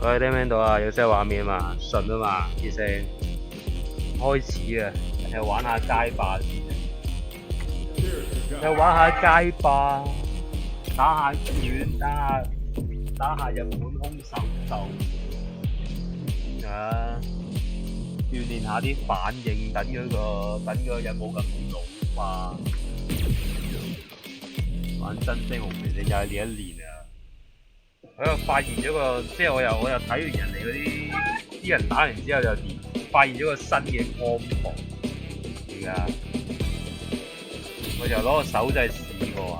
喂，聽唔聽到啊？有聲畫面嘛？順啊嘛，啲聲開始啊！又玩下街霸先，又玩下街霸，打下拳，打下日本空手道，鍛鍊下啲反應，等嗰個人冇咁老化。玩真聲紅拳就係練一練啊！我又發現咗個，即係我又睇完人哋嗰啲人打完之後就發現咗個新嘅combo。而家我就攞個手掣試過啊！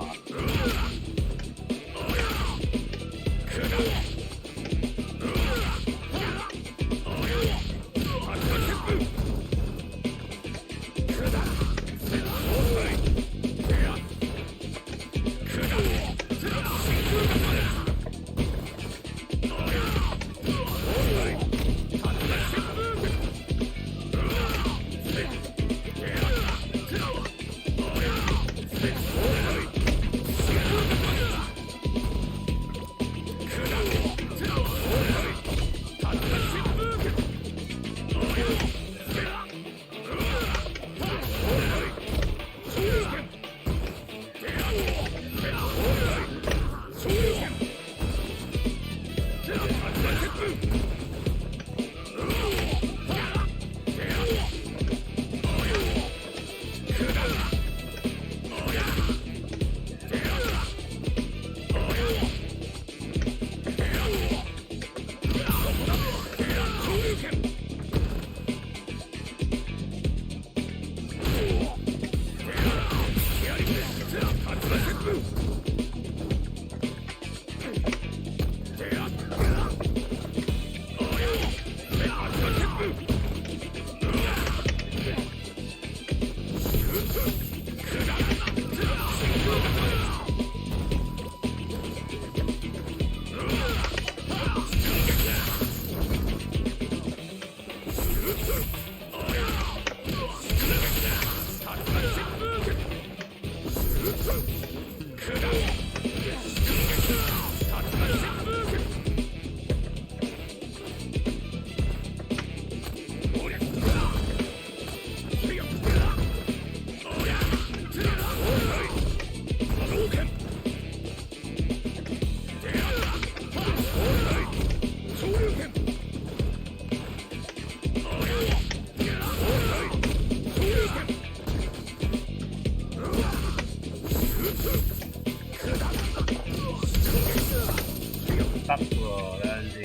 得喎，有陣時，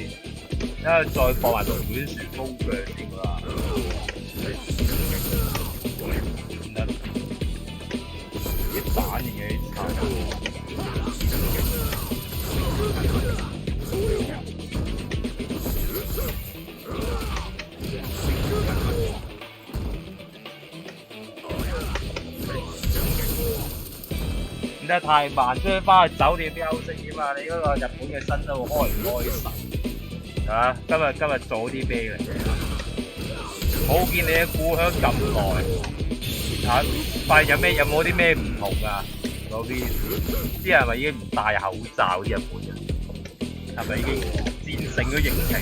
因為再放埋龍捲旋風腳先啦。唔得，啲反應幾差。唔得太慢，所以翻去酒店休息點啊！你嗰個日本嘅新生活開唔開心啊？今日早啲啤嘅，冇見你嘅故鄉咁耐啊！發現有冇啲咩唔同啊？嗰邊啲人係咪已經唔戴口罩？啲日本人係咪已經戰勝咗疫情？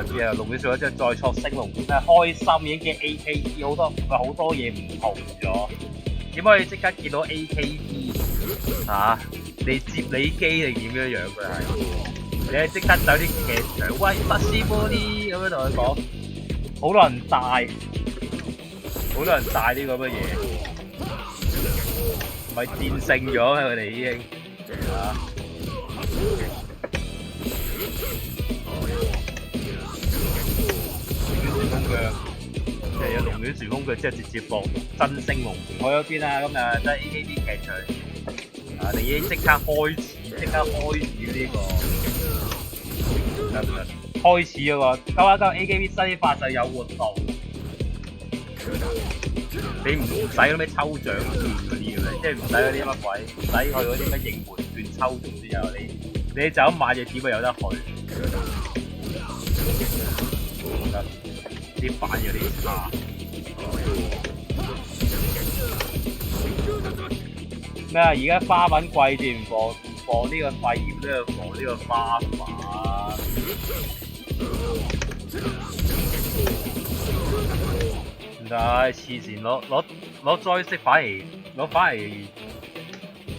啲龍捲旋風即係再挫星龍捲開心已經見 AKB 好多嘢唔同咗。點解你即刻見到 AKB 嚇？你接你機定點樣樣佢係？你係即刻走啲劇場，喂不斯波啲咁樣同佢講，好多人帶啲咁嘅嘢，唔係戰勝咗咩？佢哋已經嚇。即係有龍捲旋風腳，之後直接落真星龍拳。我嗰邊啊，咁啊得 AKB 劇場啊，你已經即刻開始呢個開始嗰個今 AKB 新發就有活動，你唔使嗰咩抽獎券嗰啲嘅，即係唔使嗰啲乜鬼，唔使去嗰啲乜應援券抽中之後，你就咁買隻碟就有得去。啲反有啲差。咩啊？而家花粉貴啲，唔放呢個肺炎都要放呢個花粉。唔得，黐線攞災色反而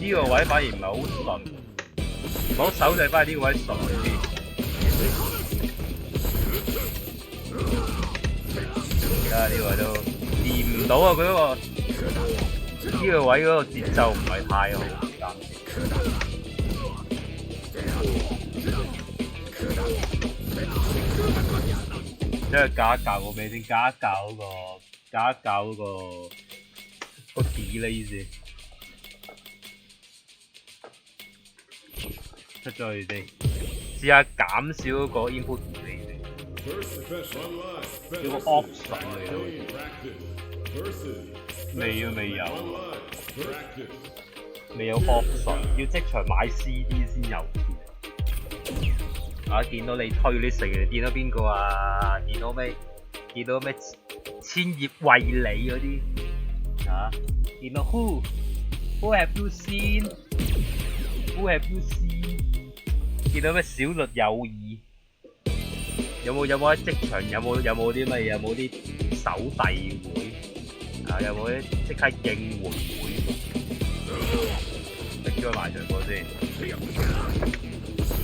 呢個位反而唔係好順，攞手掣反而呢個位順啲。呢個位都掂唔到啊！佢嗰個呢個位嗰個節奏唔係太好，即係教一教個咩先？教一教嗰個 delay 先。出咗去先，試下減少嗰個 input delay 先。有個 option 嚟嘅，未有 option， 要即場買 CD 先有。啊！見到你推你成日見到邊個啊？見到咩千葉惠里嗰啲啊？見到 Who have you seen？ 見到咩小律友誼？有冇喺職場有冇啲乜嘢？有冇啲手遞會啊？有冇啲即刻應援會？拎咗埋場過先。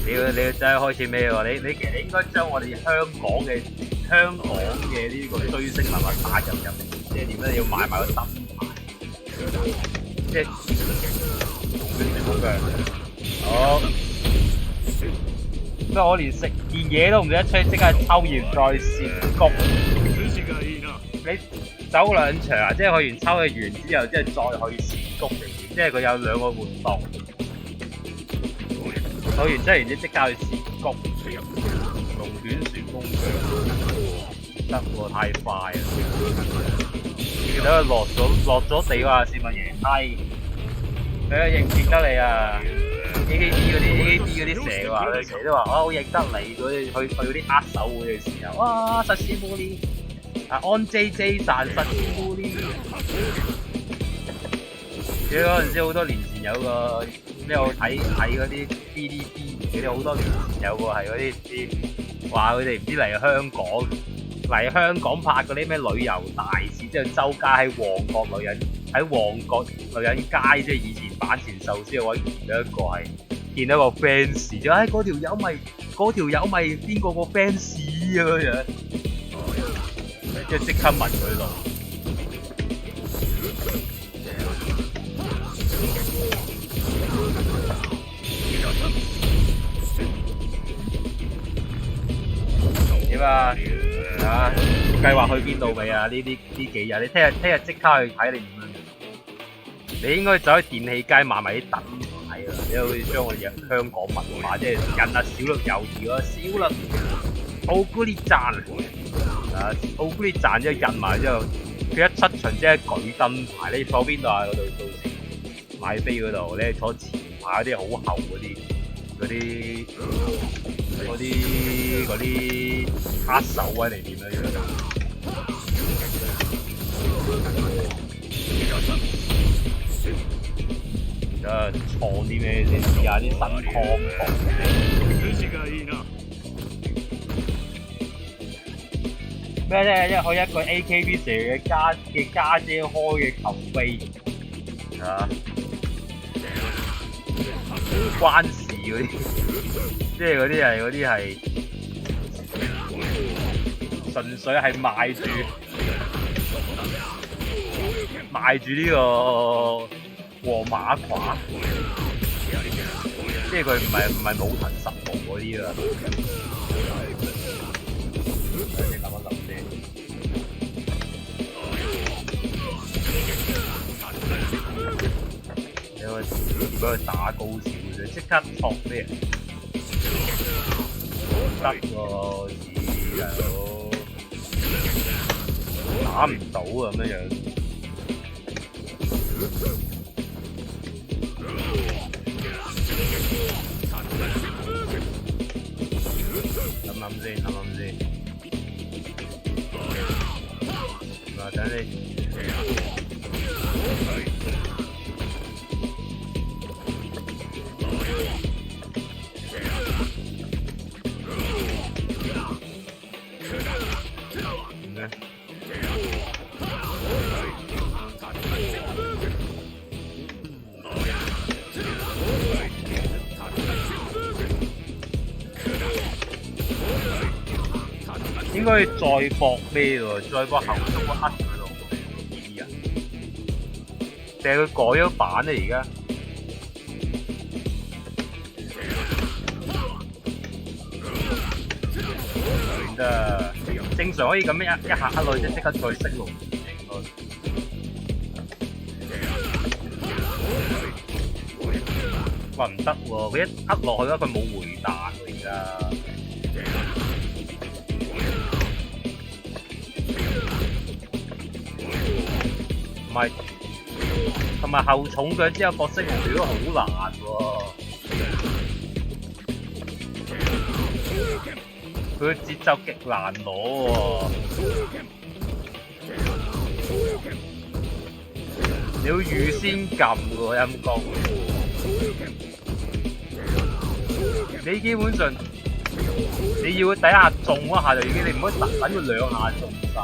你真係開始咩喎？你其實應該將我哋香港嘅呢個追星文化打入面，即係點咧？要買埋個燈牌，即係咁嘅。好，不過我連食件嘢都唔記得出，即刻抽完再涉谷。你走兩場啊？即係去完抽氣完之後，即係再去涉谷嚟，即係佢有兩個活動。做完即刻去涉谷，龍捲旋風腳，得喎太快啦！見到佢落咗地嗰下先問贏低，你認唔認得你啊 ？AKB 嗰啲成日話，成日都話我認得你嗰啲，去嗰啲握手會嘅時候，哇！實施冇呢啊安 JJ 賺實施冇呢，記得嗰陣時好多年前有個。咩我睇嗰啲 BDD 嗰啲好多年前有個係嗰啲話佢哋唔知嚟香港拍嗰啲咩旅遊大使，即係周街喺旺角女人街，即係以前板前壽司嘅位見到個 fans， 就嗰條友咪邊個 fans 咁樣，即係即刻問佢咯。點啊？計劃去邊度未啊？呢幾日，你聽日即刻去睇你點樣？你應該走去電器街買埋啲燈牌啊！你好似將我哋香港文化，即係印下小律友誼咯，小律奧古力讚奧古力讚之後印埋之後，佢一出場即係舉燈牌。你坐邊度啊？嗰度到時買飛嗰度，你坐前排嗰啲好厚嗰啲黑手位嚟點樣樣？創啲咩先？試下啲新康房。咩啫？開一個 AKB 社嘅家姐開嘅球飛啊！關事嗰啲，即係嗰啲係純粹係賣住呢個黃馬褂，即係佢唔係武藤十部嗰啲啦。你諗一諗先。如果佢打高潮嘅，即刻托咩？得喎，大佬打唔到啊咁樣。諗先。等你。應該再搏咩喎？再搏後速個黑佢咯，啲人。定係佢改咗版咧而家？唔得，正常可以咁樣一下黑落去，即刻再升龍。哇唔得喎！佢一黑落去咧，佢冇回彈喎而家。唔係，同埋後重腳之後角色龍都好難喎。佢嘅節奏極難攞喎。你要預先撳喎陰公。你基本上你要第一下中嗰下就已經，你唔可以等佢兩下中晒，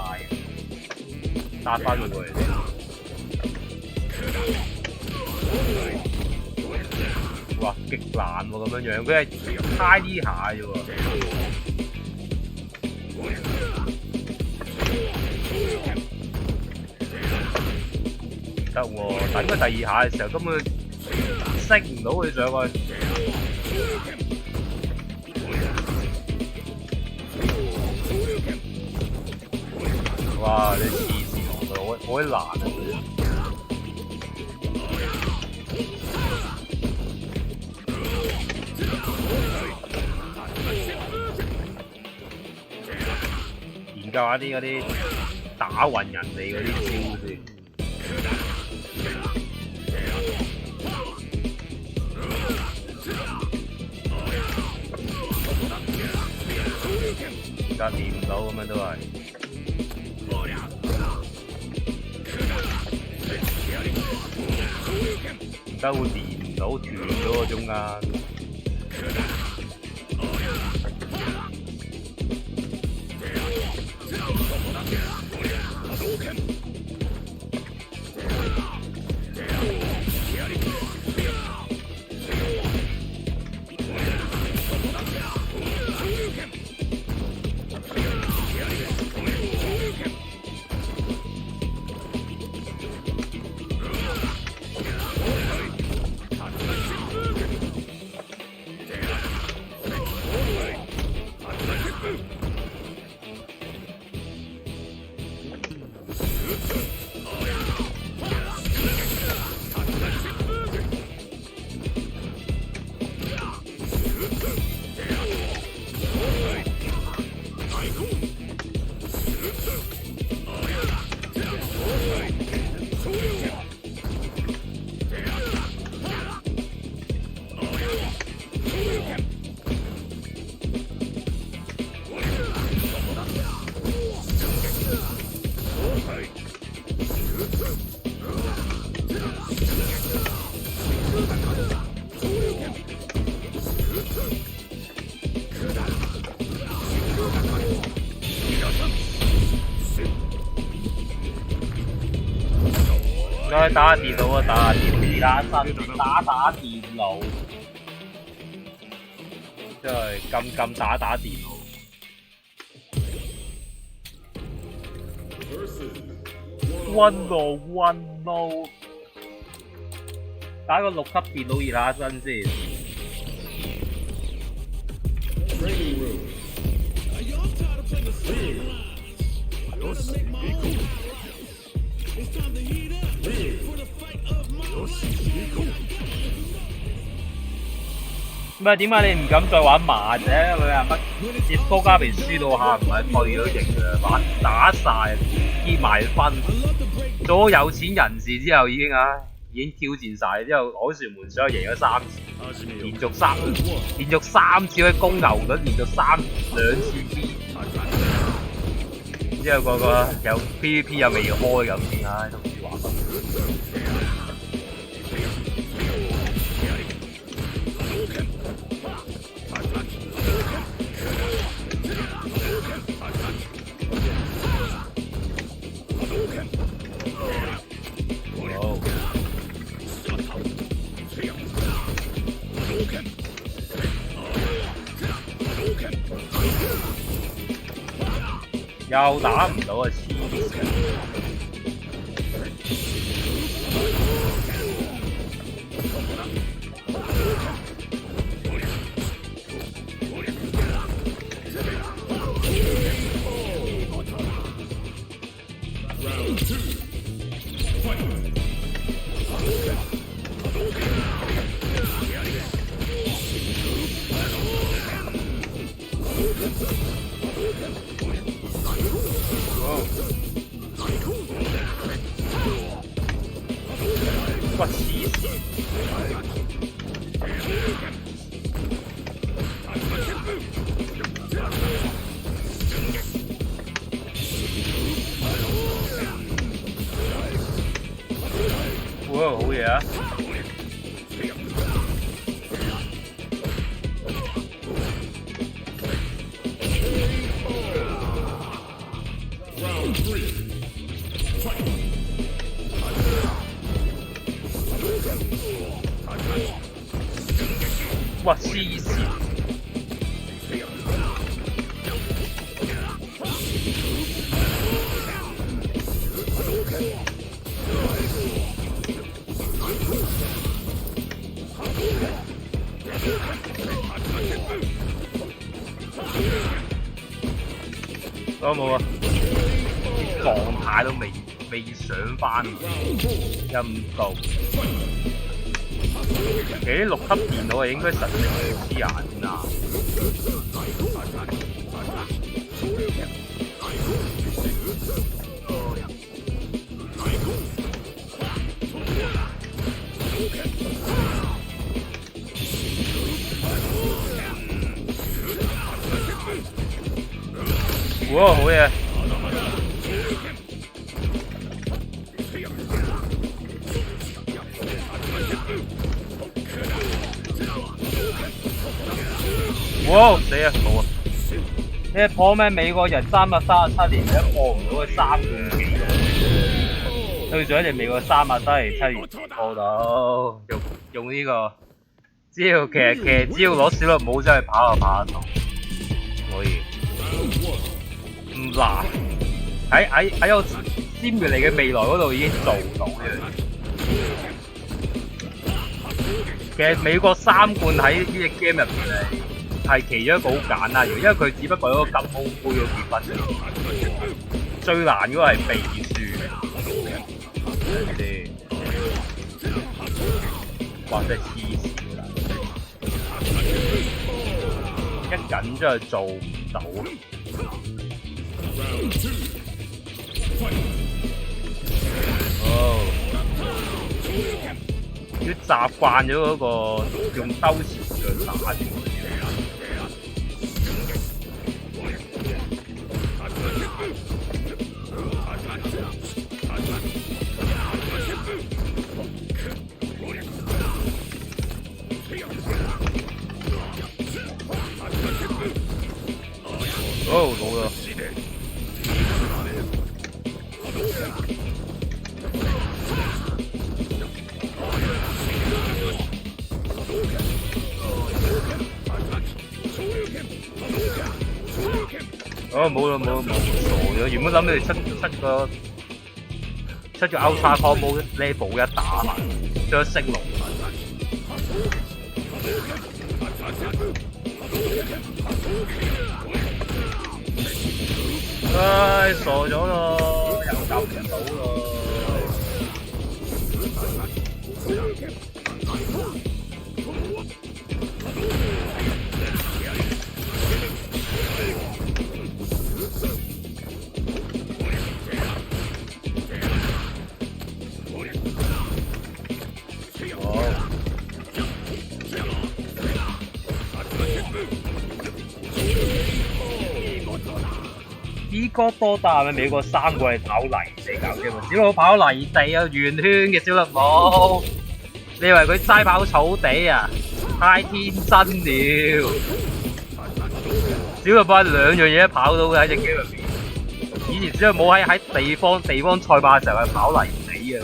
打翻佢過嚟。哇，極難喎咁樣樣，佢係猜呢下啫喎。得喎，等佢第二下嘅時候根本升唔到佢上去。哇！你黐線喎，好難啊！研究下嗰啲打暈人哋嗰啲招先。而家練唔到咁樣都係。而家會練唔到，斷咗個中間。再打下電腦啊！打下電腦，打電腦，即係撳打電腦。One 打個6級電腦熱下身先。咩？點解你唔敢再玩麻啫？佢話乜？熱波加比輸到下唔係退咗役嘅，玩打晒，結埋分，做咗有錢人士之後已經挑戰晒，之後凱旋門上贏咗3次，連續3次去公牛隊，連續2次 B， 之後個有 PVP 又未開咁先，都唔知玩乜。又打唔到啊！黐線！哇！黐線！哇！好嘢啊！哇！黐線！冇啊！啲狀態都未上翻，陰道。其實啲6級電腦係應該實力好啲人啊！哇！好嘢！哇！死啊！冇啊！呢破咩美國人337年都破唔到佢3冠紀錄，對上一隻美國337年破到，用呢個只要其實只要攞小綠帽真係跑得到，可以唔難喺我尖住你嘅未來嗰度已經做到嘅。其實美國3冠喺呢隻 game 入邊係其中一個好簡單嘅，因為佢只不過係一個金空杯嗰結分嘅，最難嗰個係秘書。睇下先，哇！真係黐線啦，一緊真係做唔到。哦，要習慣咗嗰個用兜前腳打住。哦，老了。哦，冇啦，冇傻咗。原本諗住出個 Ultra Combo level 1打埋，將升龍。唉，傻咗咯，又救唔到咯。呢個多大咪美國3個係跑泥地搞啫嘛，小佬跑泥地啊，圓圈嘅小綠帽，你以為佢齋跑草地啊？太天真了！小綠帽係2樣嘢都跑到嘅喺隻 game 入邊。以前小綠帽喺地方賽馬嘅時候係跑泥地嘅。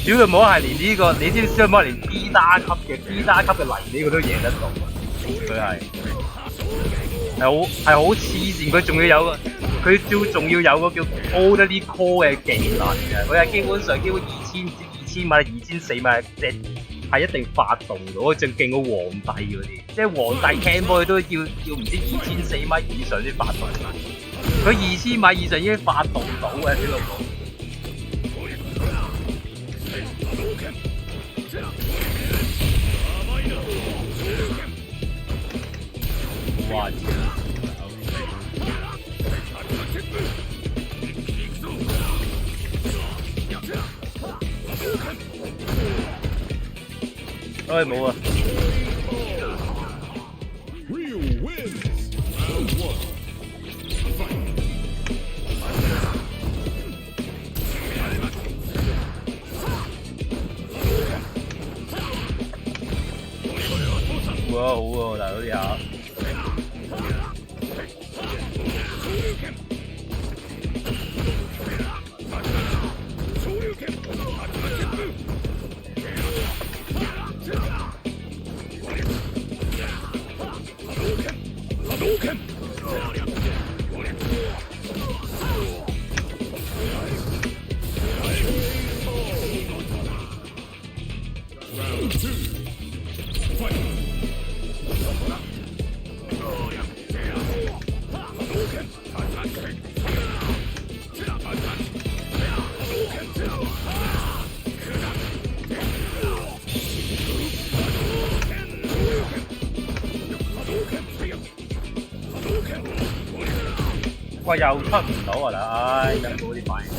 小綠帽係連呢個，你知唔知小綠帽連 B 打級嘅泥尾佢都贏得到，佢係好黐線，佢仲要有個佢仲要有個叫 Orderly Call 嘅技能嘅，佢係基本2000米、2400米係一定發動到，佢仲勁過皇帝嗰啲，即係皇帝 camp 都要唔知2400米以上先發動，佢2000米以上已經發動到嘅小綠帽。哇！哎，冇啊！哇，好喎，大佬呢下。喂，又出唔到啊！唉，有冇啲反應？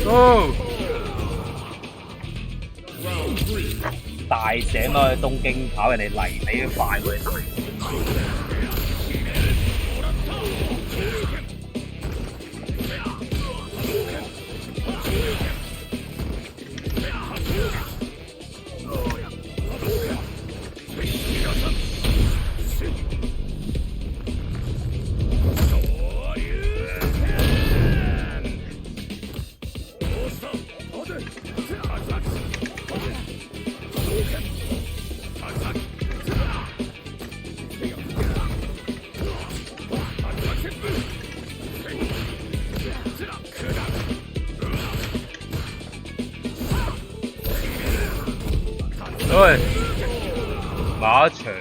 哦！大井咯，去東京跑人哋泥尾都快過你大。喂，馬場。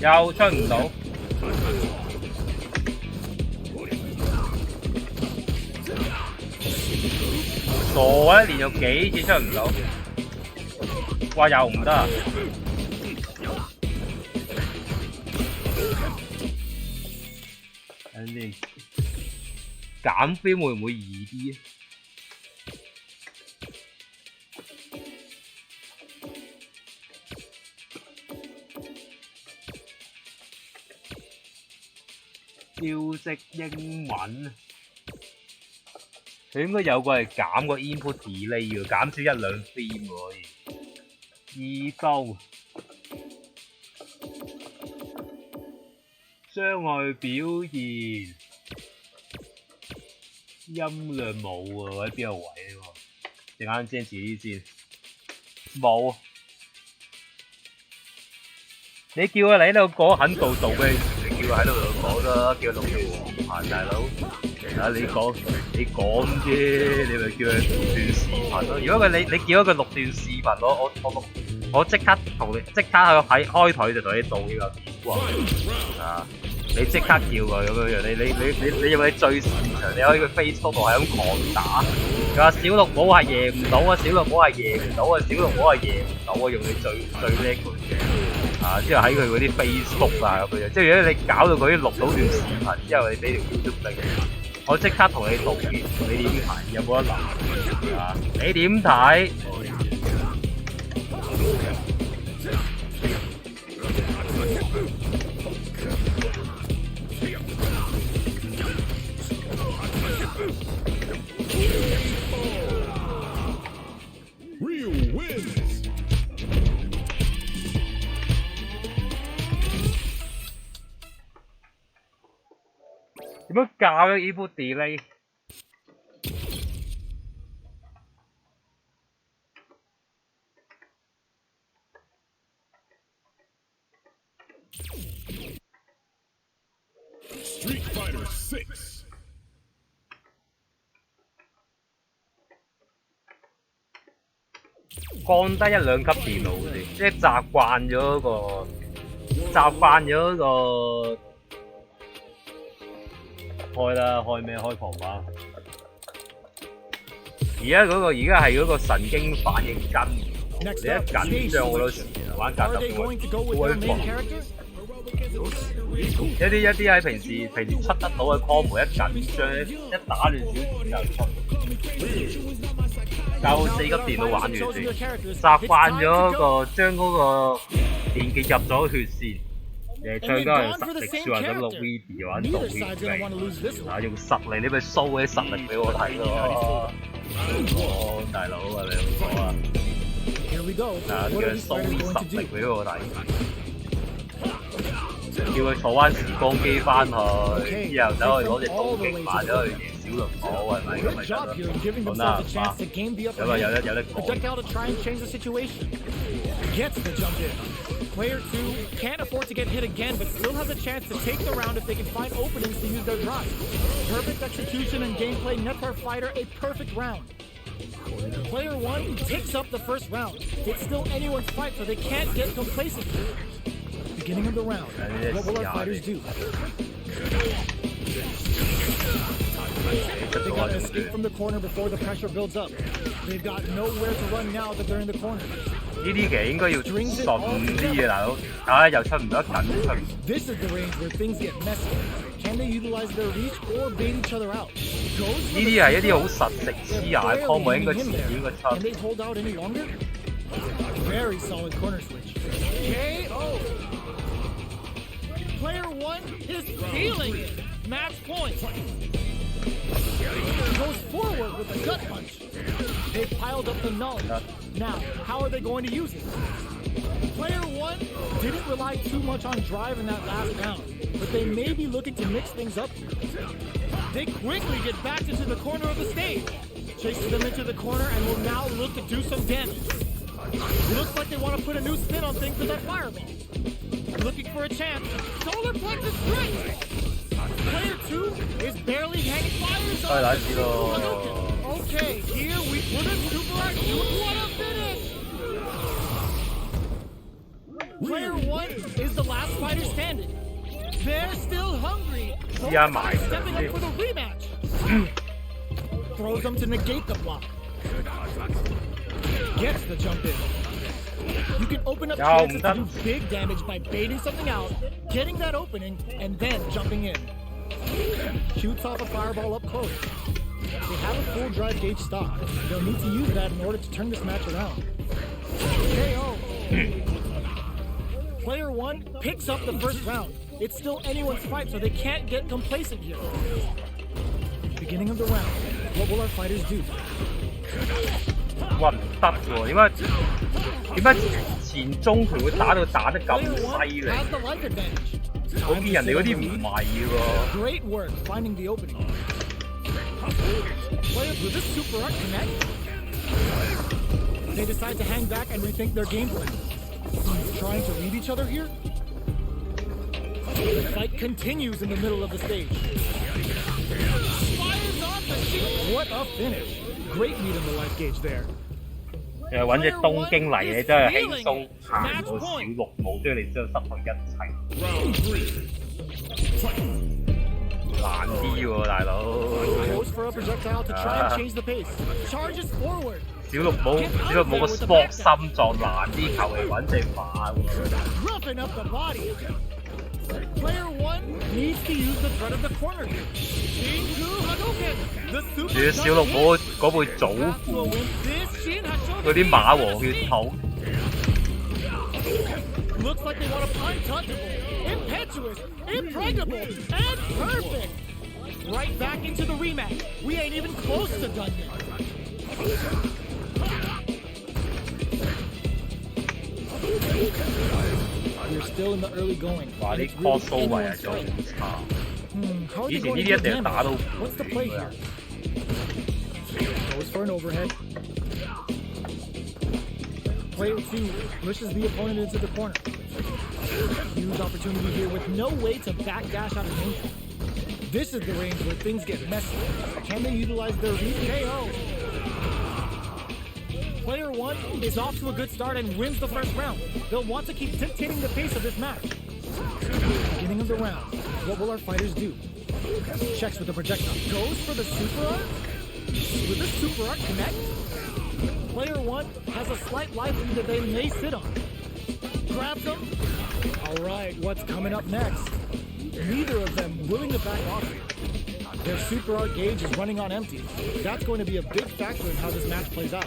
又出唔到。傻啊！連續幾次出唔到，哇又唔得啊！等先，減飛會唔會易啲？消息英文。佢應該有個係減個 input delay 喎，減少1-2 frame 喎可以。二刀障礙表現音量冇喎，喺邊個位喎？陣間先遲啲先。冇。你叫佢嚟喺度講肯度做嘅，你叫佢喺度講啦，叫佢錄條視頻大佬。啊！你講啫，你咪叫佢錄段視頻咯。如果你叫咗佢錄段視頻，我即刻同你即刻喺開台就同你做呢個片啊！你即刻叫佢咁樣樣，你有冇最擅長？你可以去 Facebook 度係咁狂打。佢話小綠帽係贏唔到啊，小綠帽係贏唔到啊，小綠帽係贏唔到啊，用你最叻嗰嘢啊！之後喺佢嗰啲 Facebook 啊咁樣，即係如果你搞到佢錄到段視頻之後，你俾條 YouTube link，我即刻同你道歉，你點睇？有冇得鬧啊？你點睇？點樣教嘅呢部 delay？ Street Fighter 6. 降低一兩級電腦先，即係習慣咗個開啦，開咩？開狂霸。而家係嗰個神經反應跟，你一緊張好多時玩格鬥會狂。一啲喺平時出得到嘅 combo 一緊張一打亂少少就出。教4級電腦玩完先，習慣咗將嗰個電極入咗血線。唱歌係實力說話咁錄 video 玩道歉嚟，用實力你咪 show 啲實力俾我睇咯。大佬啊，你咁講啊，叫佢 show 啲實力俾我睇，叫佢坐翻時光機翻去，之後走去攞隻東京馬走去贏小綠帽，係咪咁咪得咯？講得啱啊，咁啊有得講。Player 2 can't afford to get hit again, but still has a chance to take the round if they can find openings to use their drive. Perfect execution and gameplay nets our fighter a perfect round. Player 1 picks up the first round. It's still anyone's fight, so they can't get complacent. Beginning of the round, what will our fighters do? They gotta escape from the corner before the pressure builds up. They've got nowhere to run now that they're in the corner. 呢啲嘅應該要順啲嘅大佬，啊又出唔到緊出。This is the range where things get messy. Can they utilize their reach or bait each other out? 呢啲係一啲好實食黐牙嘅 combo， 應該遲啲應該出。Can they hold out any longer? Very solid corner switch. KO. Player 1 is feeling it. Match point. Goes forward with a gut punch. They've piled up the knowledge. Now, how are they going to use it? Player 1 didn't rely too much on drive in that last round, but they may be looking to mix things up. They quickly get back into the corner of the stage. Chases them into the corner and will now look to do some damage. Looks like they want to put a new spin on things with that fireball. Looking for a chance. Solar plexus strike! Player 2 is barely hanging fires on. Okay, here we put a super action. What a finish! Player 1 is the last fighter standing. They're still hungry. Stepping up for the rematch. Throws them to negate the block. Gets the jump in. You can open up chances to do big damage by baiting something out, getting that opening, and then jumping in. Shoots off a fireball up close. They have a full drive gauge stock. They'll need to use that in order to turn this match around. KO. Player 1 picks up the first round. It's still anyone's fight, so they can't get complacent here. Beginning of the round. What will our fighters do? 哇唔得喎，點解前中佢會打得咁犀利？我見人哋嗰啲唔係喎。Great work finding the opening. Players with this super art connect. They decide to hang back and rethink their game plan. Trying to read each other here. The fight continues in the middle of the stage. Fires off the shoot. What a finish! Great meet in the life gauge there. 又揾隻東京嚟嘅真係輕鬆行到小綠帽，將你之後失去一切。難啲喎，大佬。Goes for a projectile to try and change the pace. Charges forward. 小綠帽個搏心臟難啲，求其揾隻馬喎。Roughing up the body. Player one needs to use the threat of the corner. Shinku Hadouken. The 仲 super 要小綠帽嗰輩祖父， This Shin has 嗰啲馬王血統。 Looks like they want to untouchable, impetuous, impregnable, and perfect. Right back into the rematch. We ain't even close to done yet. We're still in the early going. 哇！啲 crossover 啊，做好差。以前呢啲一定打到 What's the play here? Goes for an overhead. Player two pushes the opponent into the corner. Huge opportunity here with no way to backdash out of danger. This is the range where things get messy. Can they utilize their reach KO? Player one is off to a good start and wins the first round. They'll want to keep dictating the pace of this match. Beginning of the round. What will our fighters do? Checks with the projectile. Goes for the super art? Will the super art connect? Player one has a slight life lead that they may sit on. Grabs him. All right, what's coming up next? Neither of them willing to back off. Their super art gauge is running on empty. That's going to be a big factor in how this match plays out.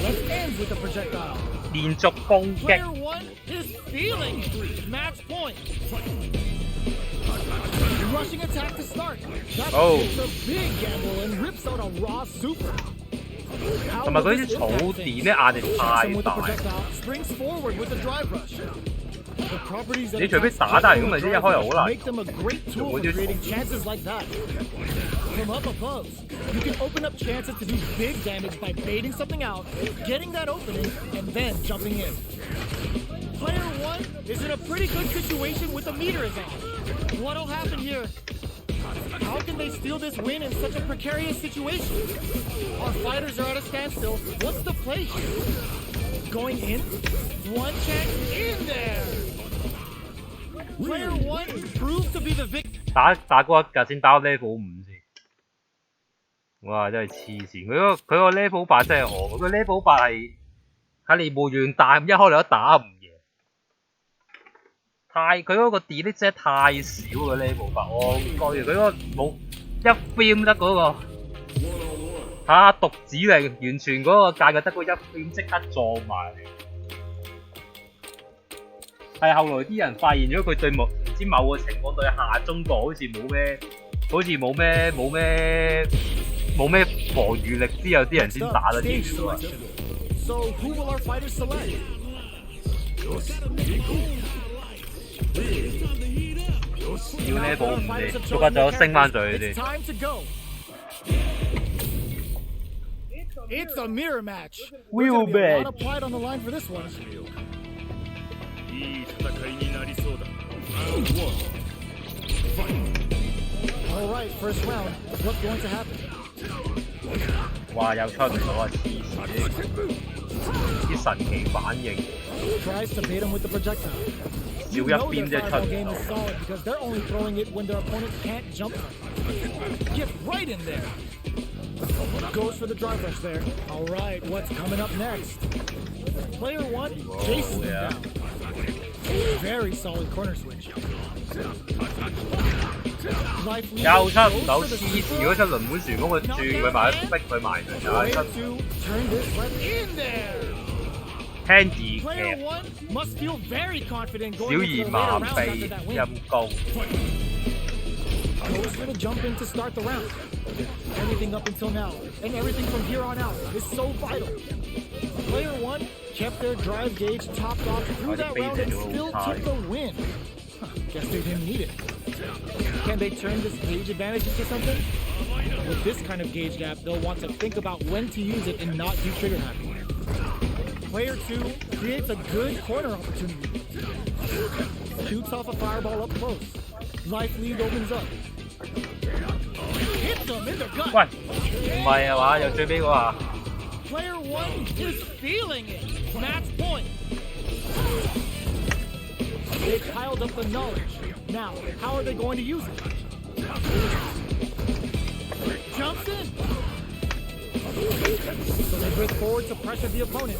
Let's end with the projectile. 連續攻擊。 Player one is feeling it. Match point. Rushing attack to start. That takes a big gamble and rips out a raw super. 同埋嗰啲草電咧壓力太大。 Springs forward with the drive rush. The properties that 你除非打得咁咪先一開又好難。 make them a great tool for creating chances like that. From up above, you can open up chances to do big damage by baiting something out, getting that opening, and then jumping in. Player one is in a pretty good situation with the meters off. What'll happen here? How can they steal this win in such a precarious situation? Our fighters are at a standstill. What's the play here? Going in? One chance in there! Player one proves to be the victor. 打嗰一格先打到 level 5先。哇！真係黐線，佢個 level 8真係我，佢 level 8係喺你冇用大，一開你都打唔贏。佢嗰個 delete 真係太少個 level 8，我覺佢嗰個冇一 frame 得嗰個嚇讀指令，完全嗰個界嘅得嗰一 frame 即刻撞埋嚟。係後來啲人發現咗佢對唔知某個情況對下中國好似冇咩防禦力，之後啲人先打得掂。So who will our fighters select? 要呢保唔嚟，逐個就升翻上去先。It's a mirror match. Real bad. A lot of pride on the line for this one. All right, first round. What's going to happen? 哇！又出唔到啊！黐線，啲神奇反應。Tries to bait him with the projectile. 少一邊啫出唔 game 到。 is solid because they're only throwing it when their opponent can't jump from. Get right in there. Goes for the drive rush there. All right, what's coming up next? Player one chases him down. Very solid corner switch. 又出唔到，黐線！如果出輪盤船咁，佢轉佢埋，逼佢埋佢，又出。Handy 劇，小兒麻痹，陰公。Goes for the jump in to start the round. Everything up until now, and everything from here on out is so vital. Player one kept their drive gauge topped off through that round and still took the win. Guess they didn't need it. Can they turn this gauge advantage into something? With this kind of gauge gap, they'll want to think about when to use it and not do trigger happy. Player two creates a good corner opportunity. Shoots off a fireball up close. Life lead opens up. Hits them in the gut. 喂，唔係啊嘛，又最尾嗰下。Player one is feeling it. Match point. They've piled up the knowledge. Now, how are they going to use it? Jumps in. So they break forward to pressure the opponent.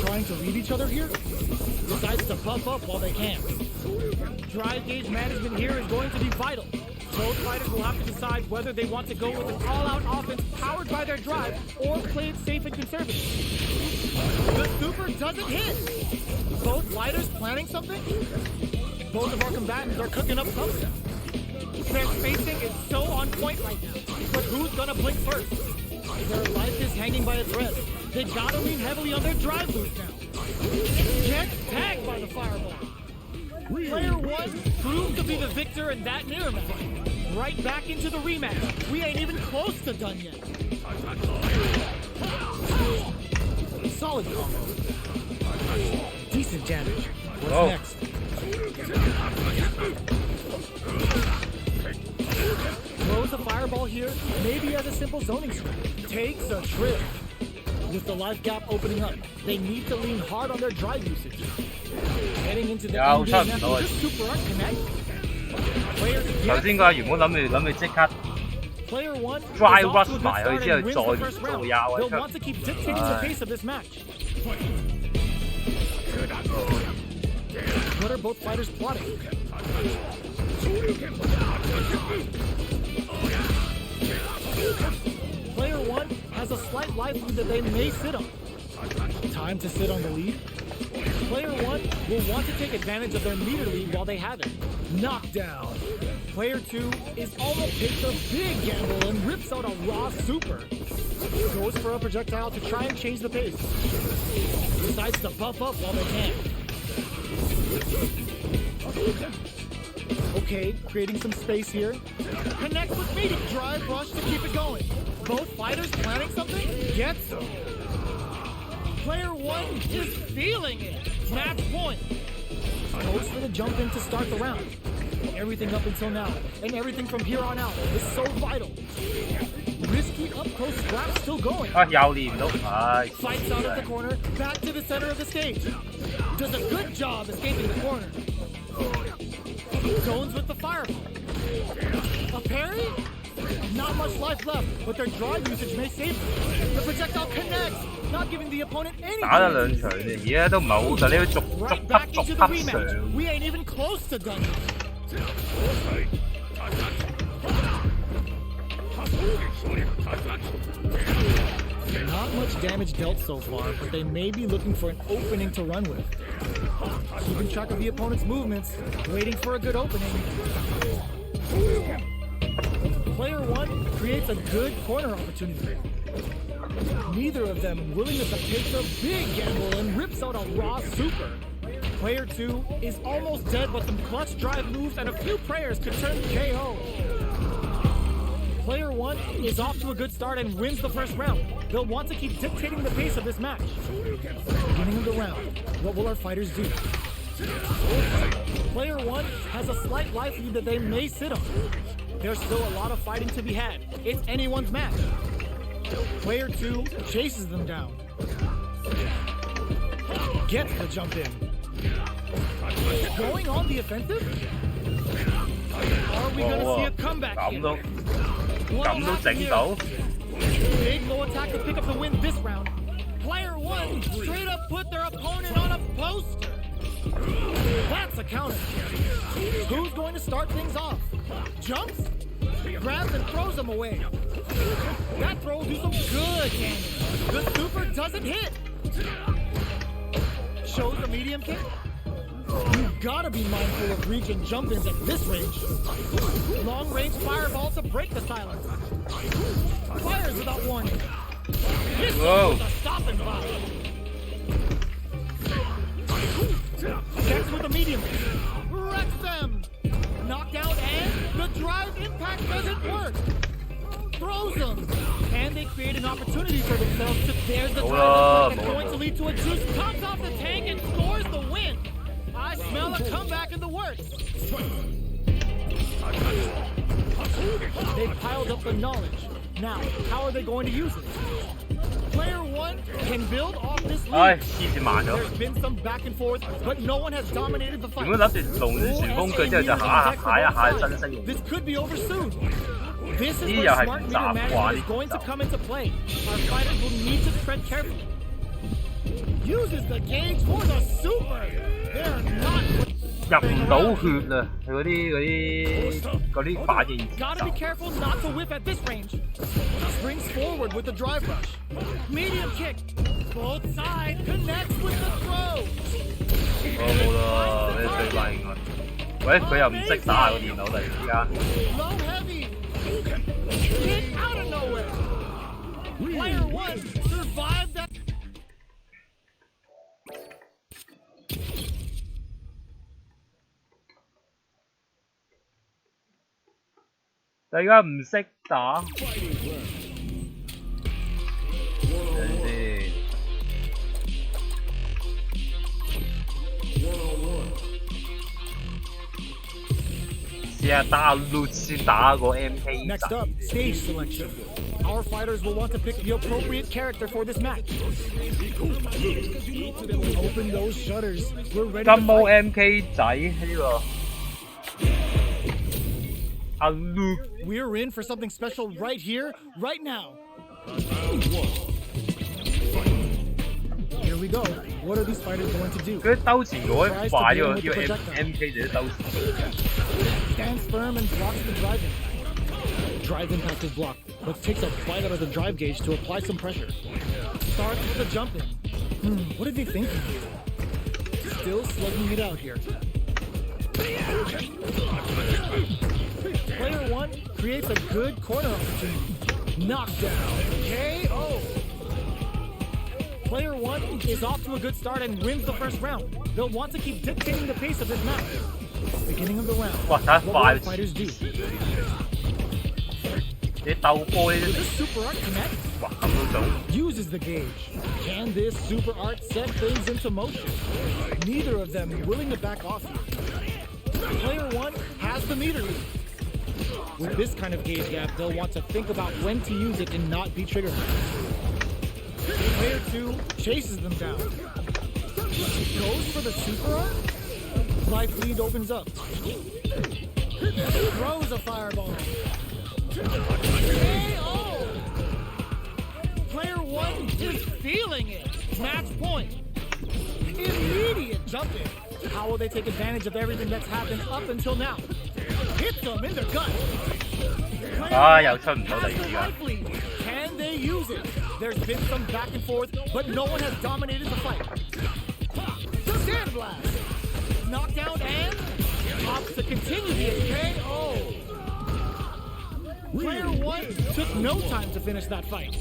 Trying to read each other here. Decides to buff up while they can. Drive gauge management here is going to be vital. Both fighters will have to decide whether they want to go with an all-out offense powered by their drive or play it safe and conservative. The super doesn't hit. Both fighters planning something? Both of our combatants are cooking up something. Their spacing is so on point right now. But who's gonna blink first? Their life is hanging by a thread. They gotta lean heavily on their drive boost now. Gets tagged by the fireball. Player 1 proved to be the victor in that mirror match. Right back into the rematch. We ain't even close to done yet. Solid combo. Decent damage. What's next? Throws a fireball here, maybe as a simple zoning strike. Takes a trip. With the life gap opening up, they need to lean hard on their drive usage. Heading into the end game now, just super art connect.頭先個原本諗住即刻 Player 1 dry is off rush to a good 埋佢 start 之後 and wins the 再 first 做 round. 遊 They'll 出。 want to keep dictating the pace of this match. What are both fighters plotting? Player 1 has a slight life lead that they may sit on. Time to sit on the lead. Player 1 will want to take advantage of their meter lead while they have it. Knockdown. Player 2 is almost takes a big gamble and rips out a raw super. Goes for a projectile to try and change the pace. Decides to buff up while they can. Okay, creating some space here. Connects with meeting. Drive rush to keep it going. Both fighters planning something? Gets them. Player 1 is feeling it. Match point. Goes for the jump in to start the round. Everything up until now, and everything from here on out is so vital. Risky up-close scrap still going. 啊，又練唔到，唉。 Fights out of the corner, back to the center of the stage. Does a good job escaping the corner. Zones with the fireball. A parry? Not much life left, but their drive usage may save them. The projectile connects, not giving the opponent any 打咗兩場啫，而家都唔係好實，你要逐 Right 級 back 逐 into 級 the rematch. 上。 We ain't even close to done yet. Not much damage dealt so far, but they may be looking for an opening to run with. Keeping track of the opponent's movements, waiting for a good opening. Player 1 creates a good corner opportunity. Neither of them willingness to take the big gamble and rips out a raw super. Player 2 is almost dead, but some clutch drive moves and a few prayers could turn KO. Player 1 is off to a good start and wins the first round. They'll want to keep dictating the pace of this match. Beginning of the round, what will our fighters do? Player 1 has a slight life lead that they may sit on. There's still a lot of fighting to be had. It's anyone's match. Player 2 chases them down. Gets the jump in. Going on the offensive? Are we going to see a comeback here? 咁都整到。 Big low attack to pick up the win this round. Player 1 straight up put their opponent on a poster. That's a counter. Who's going to start things off? Jumps? Grabs and throws them away. That throw will do some good damage. The super doesn't hit. Shows the medium kick. You've got to be mindful of reach and jump-ins at this range. Long-range fireball to break the silence. Fires without warning. This was a stopping block. Checks with a medium. Wrecks them. Knockdown and the drive impact doesn't work. Throws them. And they create an opportunity for themselves to there's the drive that's going to lead to a juice. Comes off the tank and scores the win. I smell a comeback in the works. They've piled up the knowledge. Now, how are they going to use it? Player one can build off this 唉， lead. 黐線慢咗。 There's been some back and forth, but no one has dominated the 原 fight. 本諗住龍旋風佢之後就下新星。 This could be over soon. This is 呢 where 又係 smart 唔 meter 習慣 management 呢 is going to 就。 come into play. Our fighters will need to tread carefully. Uses the gauge for the super. They're not 入唔到血啊！嗰啲反應 Gotta be careful not to whip at this range. Springs forward with the drive rush. Medium kick. Both sides connects with the throw. 冇啦，咩最快應該？喂，佢又唔識打個電腦突然之間。 Low heavy. Hit out of nowhere. Player one survived that. 大家唔識打。試下打下 loot 先打個 MK Next up, stage selection. Our fighters will want to pick the appropriate character for this match. Open those shutters. We're ready 金 to 毛 fight. MK 仔呢個阿 loot。 We're in for something special right here, right now. Here we go. What are these fighters going to do? 佢兜前嗰一快呢個 MK 就兜前。 Stands firm and blocks the drive impact. Drive impact is blocked, but takes a bite out of the drive gauge to apply some pressure. Starts with a jump in. What are they thinking here? Still slugging it out here. Player one creates a good corner opportunity. Knockdown. KO. Player one is off to a good start and wins the first round. They'll want to keep dictating the pace of this match. Beginning of the round. What the will the fighters do? 你鬥波呢 Does this super art connect? 哇咁都做。 Uses the gauge. Can this super art set things into motion? Neither of them willing to back off here. Player one has the meter lead. With this kind of gauge gap, they'll want to think about when to use it and not be triggered. Player two chases them down. Goes for the super art. Life lead opens up. Throws a fireball. KO! Player one is feeling it. Match point. Immediate jumping. How will they take advantage of everything that's happened up until now? Hit them in the gut.又出唔到第二次㗎。 Can they use it? There's been some back and forth, but no one has dominated the fight. Stand blast. Knockdown and opts to continue the KO. Player one took no time to finish that fight.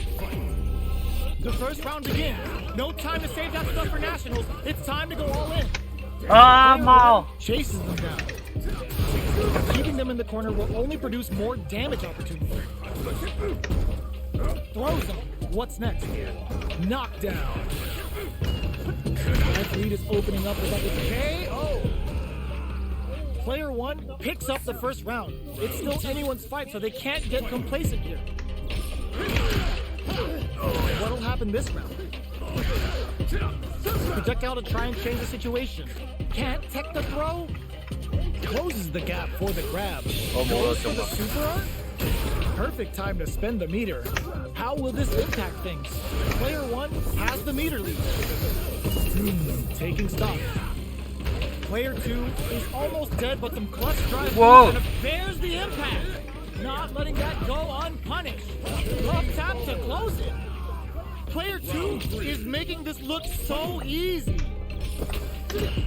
The first round begins. No time to save that stuff for nationals. It's time to go all in. 啊貓！ Chases them down. Keeping them in the corner will only produce more damage opportunities. Throws them. What's next? Knockdown. That lead is opening up with a KO. Player one picks up the first round. It's still anyone's fight, so they can't get complacent here. What'll happen this round? Projectile to try and change the situation. Can't tech the throw. Closes the gap for the grab. Goes for the super art. Perfect time to spend the meter. How will this impact things? Player one has the meter lead. Taking stock. Player two is almost dead, but some clutch drive and bears the impact. Not letting that go unpunished. Up tap to close it. Player two is making this look so easy.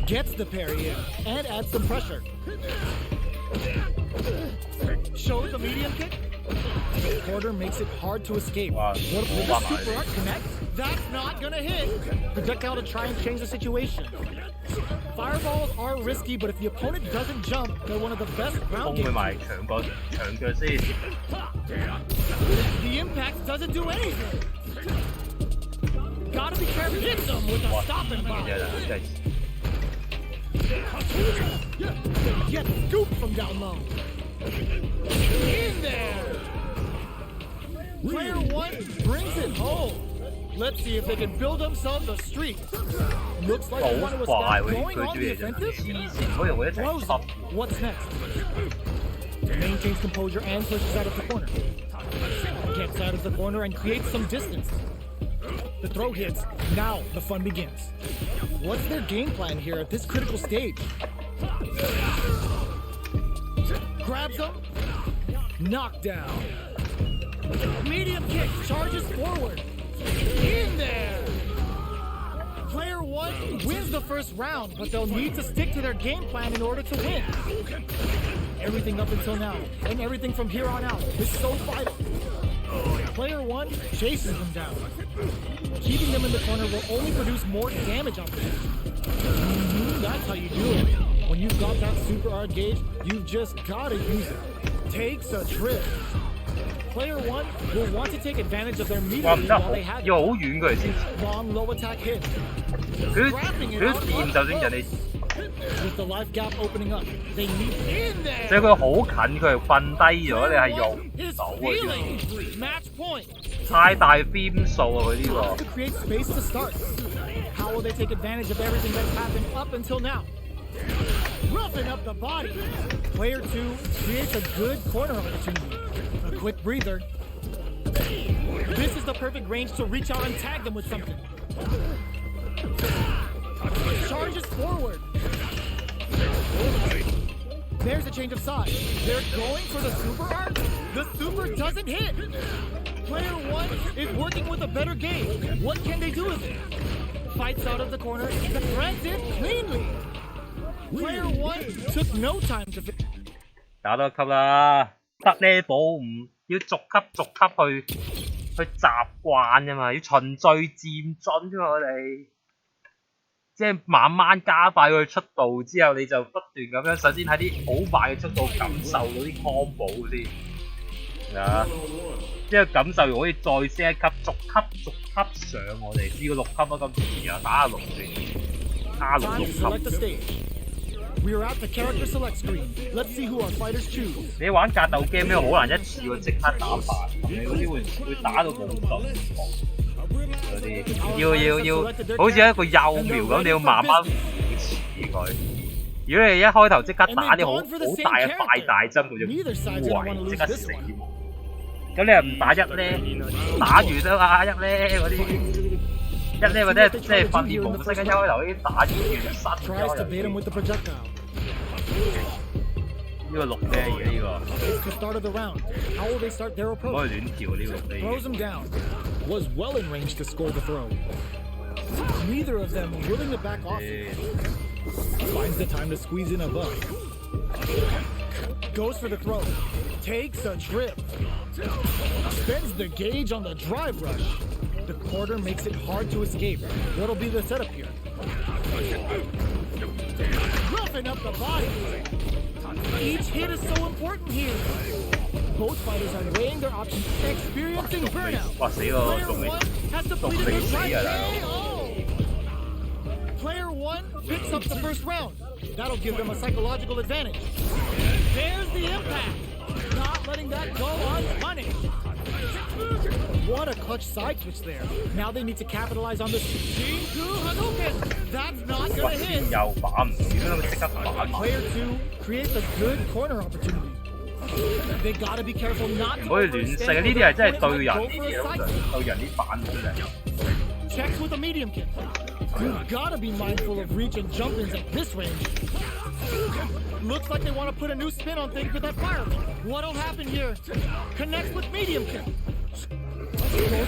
Gets the parry in and adds some pressure. Shows the medium kick. The quarter makes it hard to escape. Will the super art connect? That's not gonna hit. Projectile to try and change the situation. Fireballs are risky, but if the opponent doesn't jump, they're one of the best ground games. The impact doesn't do anything. Gotta be careful. Hits them with a stopping block. Get scooped from down low. In there. Player one brings it home. Let's see if they can build themselves a streak. Looks like 好 they want to 快 establish 喎！呢 going 句 on 啲 the 嘢真係 offensive. 黐線，可以我一齊 Throws 執 it. What's next? Maintains composure and pushes out of the corner. Gets out of the corner and creates some distance. The throw hits. Now the fun begins. What's their game plan here at this critical stage? Grabs him. Knockdown. Medium kick. Charges forward. In there. Player 1 wins the first round, but they'll need to stick to their game plan in order to win. Everything up until now, and everything from here on out, is so vital. Player 1 chases them down. Keeping them in the corner will only produce more damage opportunities. That's how you do it. When you've got that super hard gauge, you've just gotta use it. Takes a trip. Player 1 will want to take advantage of their 哇 meter 唔得， while they had 要好遠佢哋先。 long low attack hit. 佢 Grabbing it 佢 out 掂 up 就算人 close. 哋， With the life gap opening up, they need in 即係 there. 佢好近，佢係瞓低咗，你係 Player 用 1唔 is 到啊！ feeling match point. 太大邊數啊！佢呢 Have 個 to create space to start. How will they take advantage of everything that's happened up until now? Roughing up the body. Player 2 creates a good corner opportunity. A quick breather. This is the perfect range to reach out and tag them with something. Charges forward. There's a change of side. They're going for the super arc. The super doesn't hit. Player 1 is working with a better game. What can they do with it? Fights out of the corner. Threads it cleanly. Player 1 took no time to fit. 打多一級啦，得 level 5，要逐級逐級去習慣啫嘛，要循序漸進啫嘛，我哋即係慢慢加快佢出道之後，你就不斷咁樣，首先喺啲好快嘅速度感受到啲 combo 先，啊，之後感受完可以再升一級，逐級上我哋，試過6級啊，今次然後打下6先，R6 6級。 We are at the character select screen. Let's see who our fighters choose. 你玩格鬥 game 咧，好難一次過即刻打敗，你嗰啲會打到冇信嗰啲，要好似一個幼苗咁，你要慢慢扶持佢。如果你一開頭即刻打啲好大嘅快大針，佢就枯即刻死。咁你又唔打一咧，打完啊嘛一咧嗰啲。 一咧或者即係訓練模式嘅，一開頭已經打完身咗。呢個6咩嘢呢個？唔可以亂跳呢個飛。 Throws him down. Was well in range to score the throw. Neither of them willing to back off. Finds the time to squeeze in above. Goes for the throw. Takes a trip. Spends the gauge on the drive rush. The quarter makes it hard to escape. What'll be the setup here? Roughing up the body. Each hit is so important here. Both fighters are weighing their options, experiencing burnout. 哇死咯，仲未 Player 死啊大佬！ Player 1 picks up the first round. That'll give them a psychological advantage. There's the impact. Not letting that go unpunished. What a clutch side switch there. Now they need to capitalize on this. Shinku Hadouken. That's not gonna hit. 又反唔掂啦，即刻反。 Player 2 creates a good corner opportunity. They gotta be careful not to 唔可以亂食啊！呢啲係真係對人呢啲嘢，對人啲反面嘅。 Checks with a medium kick. You've gotta be mindful of reach and jump ins at this range. Looks like they want to put a new spin on things with that fireball. What'll happen here? Connects with medium kick.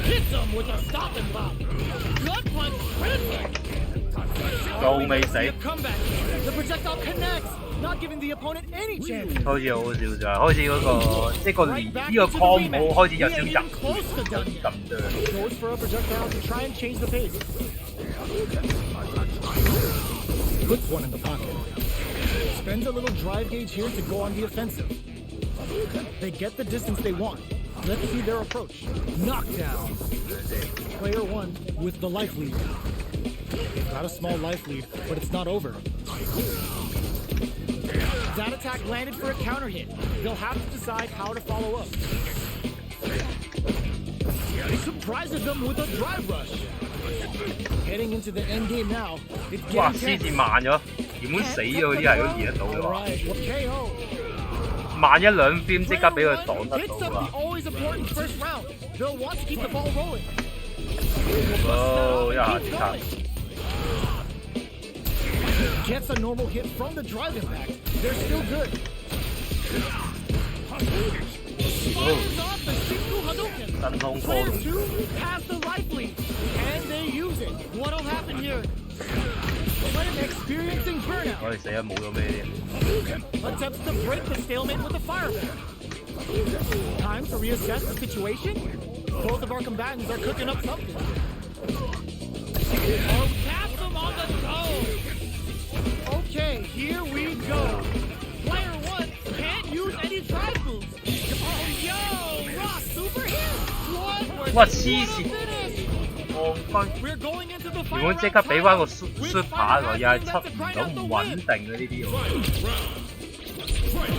Hits him with a stop and pop. Gut punch critical. 仲未死。 Comeback. The projectile connects, not giving the opponent any chance. 開始好笑就係開始嗰個即係個連呢個 combo 開始有少入，有啲咁多。 Goes for a projectile to try and change the pace. Puts one in the pocket. Spends a little drive gauge here to go on the offensive. They get the distance they want. Let's see their approach. Knockdown. Player 1 with the life lead. Got a small life lead, but it's not over. That attack landed for a counter hit. They'll have to decide how to follow up. surprises them with a drive rush. Heading into the end game now. It's 哇！ getting 獅子 tense. 慢咗，原本死咗嗰啲係都見得到嘅 All 話， right, well, KO. 慢一兩 frame 即刻俾佢 Player 擋 one 得 picks 到 up the 啊！ always important first round. They'll want to keep the ball rolling. 哦，一下 Keep 即刻 going. Gets a normal hit from the drive impact. They're still good. Fires off the Shiku Hadouken. 真空 Player 波， two has the life lead, and they use it. What'll happen here? Player experiencing 我 burnout. 哋死咗冇咗咩啲， Attempts to break the stalemate with a fireball. Time to reassess the situation. Both of our combatants are cooking up something. Oh, taps him on the toe. Okay, here we go. Player one can't use any drive moves. Oh, yo, Ross super hit. What was 哇！ what 黐 a 線， finish? 戇居。 We're going into the 原 final 本即刻 round 俾翻個 timeout. super With 喎，又係 final 出唔 round 到 to 唔 grind 穩 out the 定嘅呢啲喎， Fight.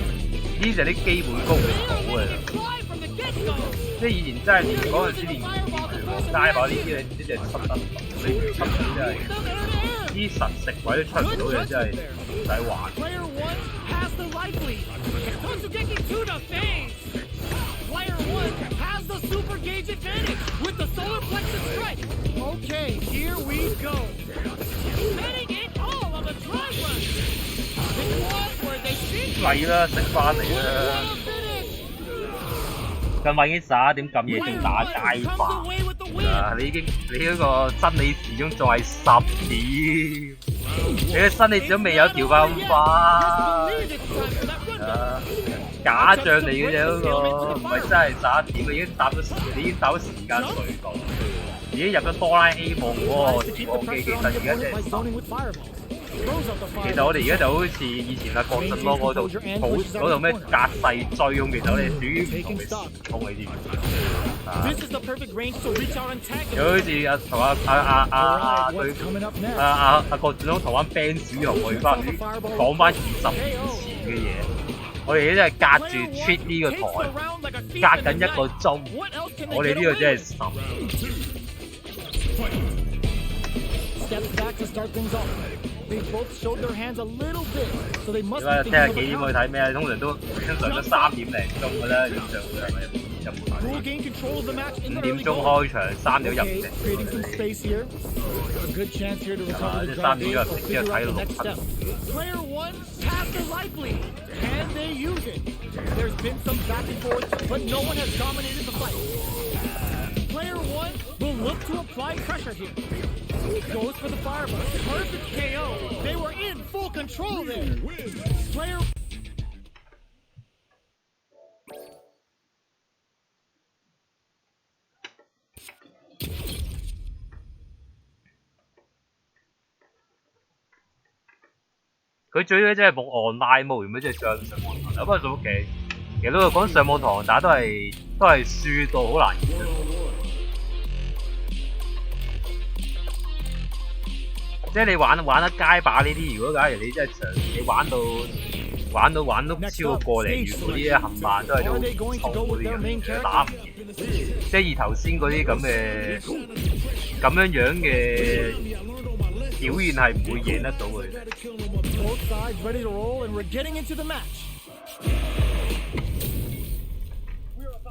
呢就係啲基本功唔好嘅。 Fly from the get-go. 即係以前真係練嗰陣時練街跑呢啲咧，呢隻出得，你唔出到真係啲實食位都出唔到嘅，真係唔使玩。 Player one has the life lead. Totsugeki to the face. Player one has the super gauge advantage with the solar plexus strike. Okay, here we go. Spending it all on the drive rush. This one where they think 嚟啦，食翻嚟 what 啦！ a finish. 今晚已經11點咁夜仲打街 Player one 霸 comes away with the win. 啊！你嗰個生理時鐘仲係10點，你嘅生理時鐘未有調翻咁快 Believe it's time for that run. 啊！假象嚟嘅啫嗰個，唔係真係11點，已經搭咗時間隧道，已經入咗哆啦 A 夢嗰個 Tries to 時 keep 光 the 機，其 pressure 實 on 而 the 家 opponent 真 by 係 zoning with fireballs. Throws up the 其實 fireball. 我哋而家就好似以前阿郭振哥嗰度嗰度咩隔世追咁，其實我哋屬於唔同嘅時空，你知唔知啊？ This is the perfect range to reach out and tag 又好似阿同阿 Alright, 佢 what's coming up next? 阿郭振哥台灣 fans 同我翻講翻20年前嘅嘢，我哋真係隔住 treat 呢個台，隔緊一個鐘， What else can they 我哋 get 呢個 away 真係 with? 神。 Steps back to start things off. They both showed their hands a little bit, so they 你 must 話 be 聽下 thinking 幾 of 點 a 去 counter. 睇咩？通常都3點零鐘嘅啦，演唱會係咪？有冇睇？ Who will gain control of the match in 5 the 點 early 鐘 going? 開場，3點入 Okay, 席。 creating some space here. A good chance here to recover the this drive time base you or got- figure you out the got next title. step. Player one has the life lead. Can they use it? There's been some back and forth, but no one has dominated the fight. Player one will look to apply pressure here. Goes for the fireball. Perfect KO. They were in full control there. Player佢最尾真係冇 online mode，原本即係上網堂，不過做屋企，其實都係講上網堂，但係都係輸到好難贏。即係你玩得街霸呢啲，如果假如你真係長期玩到超過個零月嗰啲咧，冚唪唥都係都好粗嗰啲人，打唔贏。即係以頭先嗰啲咁樣嘅表現係唔會贏得到佢。 both sides ready to roll, and we're getting into the match.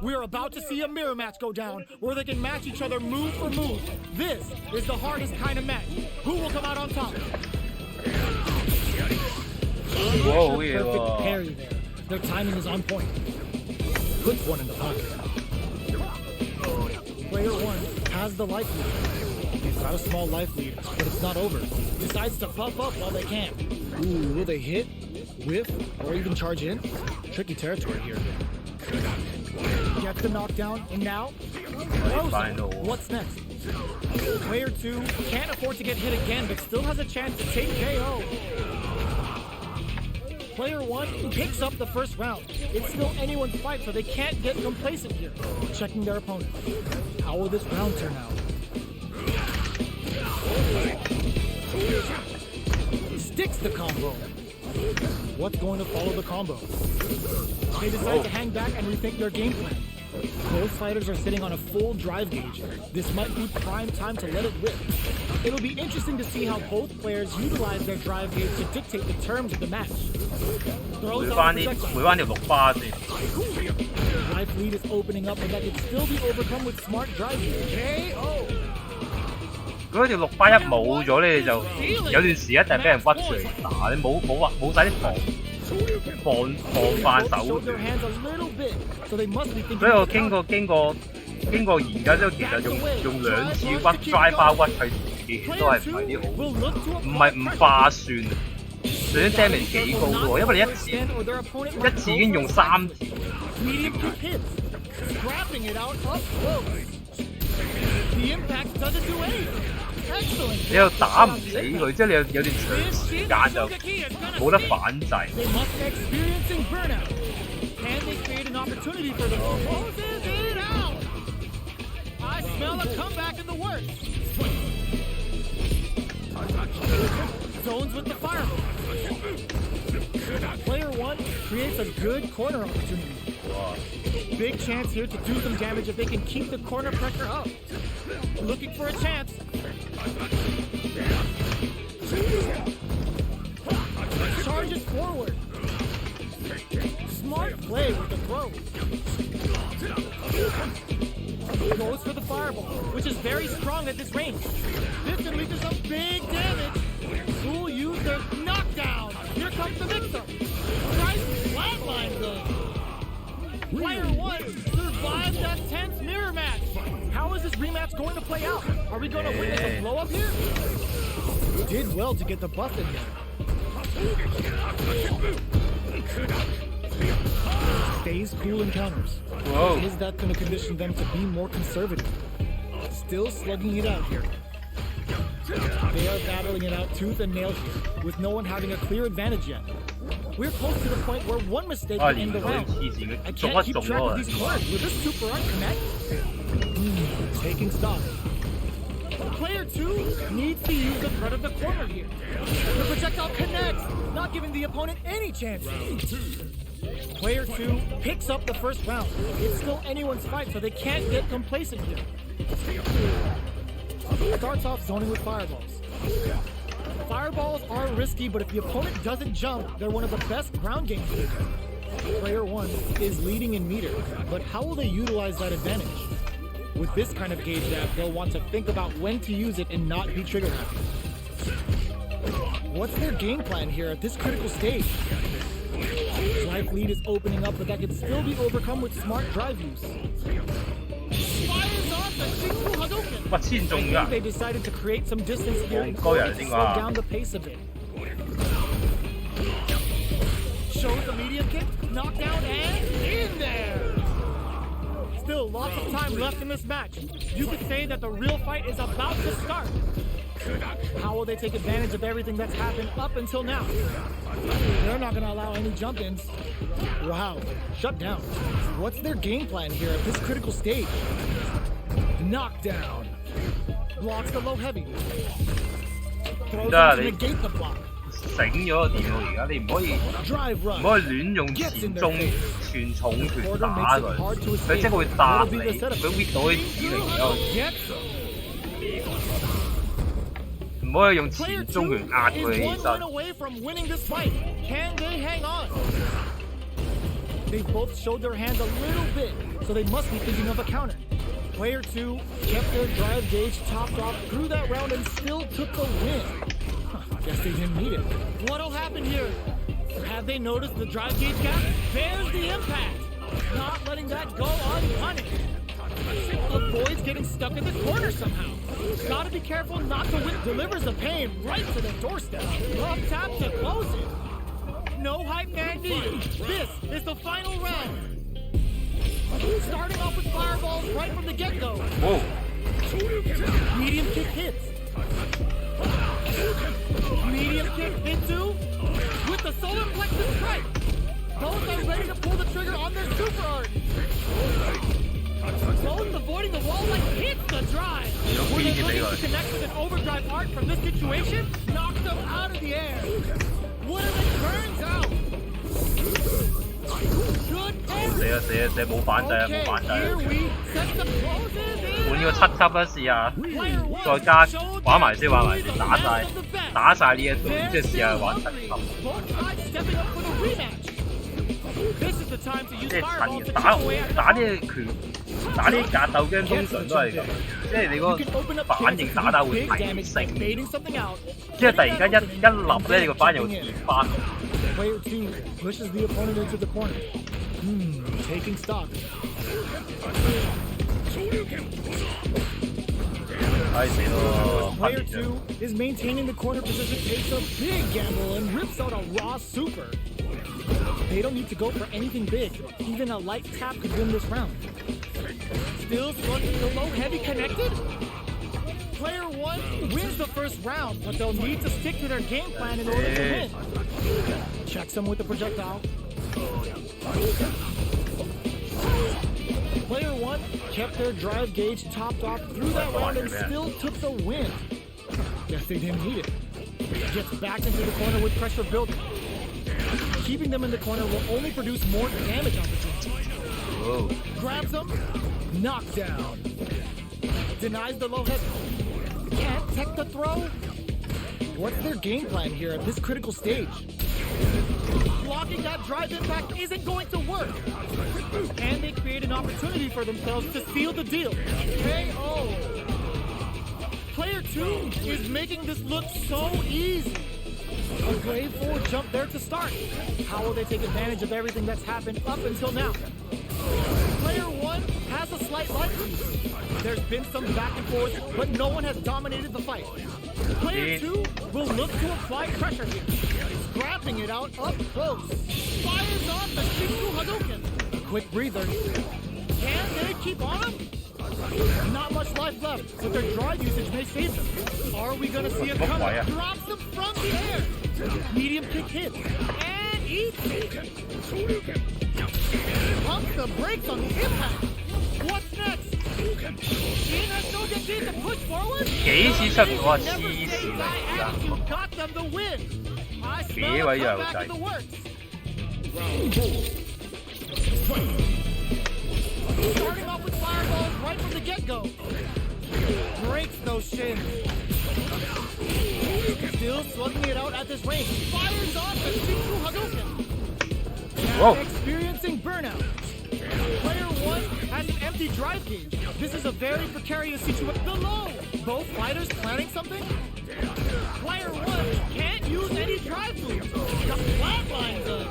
We're about to see a mirror match go down, where they can match each other move for move. This is the hardest kind of match. Who will come out on top? 哇，好嘢 Perfect 喎！ parry there. Their timing is on point. Puts one in the pocket. Player one has the life lead. They've got a small life lead, but it's not over. Decides to puff up while they can. Ooh, will they hit, whiff, or even charge in? Tricky territory here. Gets the knockdown, and now Final. what's next? Player two can't afford to get hit again, but still has a chance to take KO. Player one picks up the first round. It's still anyone's fight, so they can't get complacent here. Checking their opponent. How will this round turn out? Sticks the combo. What's going to follow the combo? They decide to hang back and rethink their game plan. Both fighters are sitting on a full drive gauge. This might be prime time to let it rip. It'll be interesting to see how both players utilize their drive gauge to dictate the terms of the match. Throws out the projectile. 回翻條綠花先。 Life lead is opening up, but that can still be overcome with smart driving. KO. 嗰條綠花一冇咗咧，你就有段時一定俾人屈住嚟打，你冇晒啲防範手段。所以我經過研究之後，其實用2次屈 drive 包屈佢自己都係唔係啲好，唔划算。就算 damage 幾高喎，因為你一次已經用3條。你又打唔死佢，即係你有段長時間就冇得反制。Zones with the fireball. Player 1 creates a good corner opportunity. Big chance here to do some damage if they can keep the corner pressure up. Looking for a chance. Charges forward. Smart play with the throw. Goes for the fireball, which is very strong at this range. This can lead to some big damage. Who will use their knockdown? Here comes the mix-up. Nice flatline though. Player 1 survives that tense mirror match. How is this rematch going to play out? Are we going to witness a blow-up here? Did well to get the buff in there. Stays cool in counters. Whoa. Is that going to condition them to be more conservative? Still slugging it out here. They are battling it out tooth and nail here, with no one having a clear advantage yet. We're close to the point where one mistake can end the round. I can't keep track of these cards. Will this super art connect? Taking stock. Player 2 needs to use the threat of the corner here. The projectile connects, not giving the opponent any chance. Player 2 picks up the first round. It's still anyone's fight, so they can't get complacent here. Starts off zoning with fireballs. Fireballs are risky, but if the opponent doesn't jump, they're one of the best ground games. Player 1 is leading in meter, but how will they utilize that advantage? With this kind of gauge dab, they'll want to think about when to use it and not be trigger happy. What's their game plan here at this critical stage? Life lead is opening up, but that can still be overcome with smart drive use. Fires off the single Hadouken. I think they decided to create some distance here and slow down the pace a bit. Shows the medium kick, knockdown, and in there. Still lots of time left in this match. You could say that the real fight is about to start. How will they take advantage of everything that's happened up until now? They're not going to allow any jump-ins. Wow, shut down. What's their game plan here at this critical stage? Knockdown. Blocks the low heavy. Throws him to negate the block. 醒咗個電腦而家，你唔可以亂用前中全重拳打佢，佢即係會打你，佢搣到啲指令之後，唔可以用前中拳壓佢起身。They both showed their hands a little bit, so they must be thinking of a counter. Player 2 kept their drive gauge topped off through that round and still took the win. Guess they didn't need it. What'll happen here? Have they noticed the drive gauge gap? There's the impact. Not letting that go unpunished. Avoids getting stuck in the corner somehow. Gotta be careful not to whip. Delivers the pain right to the doorstep. Love tap to close it. No hype man needed. This is the final round. Starting off with fireballs right from the get-go. Whoa. Medium kick hits. Medium kick into with the solar plexus strike. Both are ready to pull the trigger on their super art. Both avoiding the wall like hits the drive. Were they looking to connect with an overdrive art from this situation? Knocks them out of the air. What if it turns out? Good parry. 啦死啦死啦冇反制啊冇 Okay, 反制啊 here we set the poses in. 換個7級啦試下， Player one 再加 showed 玩埋先 their 玩埋 series 先 of 打 battles 晒 of the best. 打晒呢一隊， They're 即係試下 still 玩7 hungry. 級。 Both sides stepping up for the rematch. This is the time to use 即係 fireball 趁 to 打 chip away at 打 the 呢個拳打呢啲格鬥 game 通常都係咁，即係你 You can 個 open up 反應 chances 打 to 會 do big 提 damage 升， by baiting something out. 即係突然間一立咧，你個反應會跌翻。 Player 2 pushes the opponent into the corner. Taking stock. 唉死咯！ Player 2 is maintaining the corner position, takes a big gamble and rips out a raw super. They don't need to go for anything big. Even a light tap could win this round. Still slugging the low heavy connected. Player 1 wins the first round, but they'll need to stick to their game plan in order to win. Checks him with the projectile. Player 1 kept their drive gauge topped off through that round and still took the win. Guess they didn't need it. Gets back into the corner with pressure building. Keeping them in the corner will only produce more damage opportunities. Whoa. Grabs them, knockdown. Denies the low head. Can't tech the throw. What's their game plan here at this critical stage? Blocking that drive impact isn't going to work. And they create an opportunity for themselves to seal the deal. KO. Player 2 is making this look so easy. A grade 4 jump there to start. How will they take advantage of everything that's happened up until now? Player 1 has a slight lead. There's been some back and forth, but no one has dominated the fight. Player 2 will look to apply pressure here. Grabbing it out up close. Fires off the Shiku Hadouken. Quick breather. Can they keep on him? Not much life left, but their drive usage may save them. Are we gonna see a comeback? Drops them from the air. Medium kick hits. And eats. Pumps the brakes on the impact. What's next? Gene has no guarantee to push forward. 幾次出我黐 Never 線 say 嚟 die 而家。 attitude got them the win. I smell 幾 a 位又 comeback 滯 in the works. Starting off with fireballs right from the get-go. Breaks those shins. Still slugging it out at this range. Fires off the Shiku Hadouken. Now Whoa. experiencing burnout. Player 1 has an empty drive gauge. This is a very precarious situation. The low. Both fighters planning something? Player 1 can't use any drive moves. The flatline does.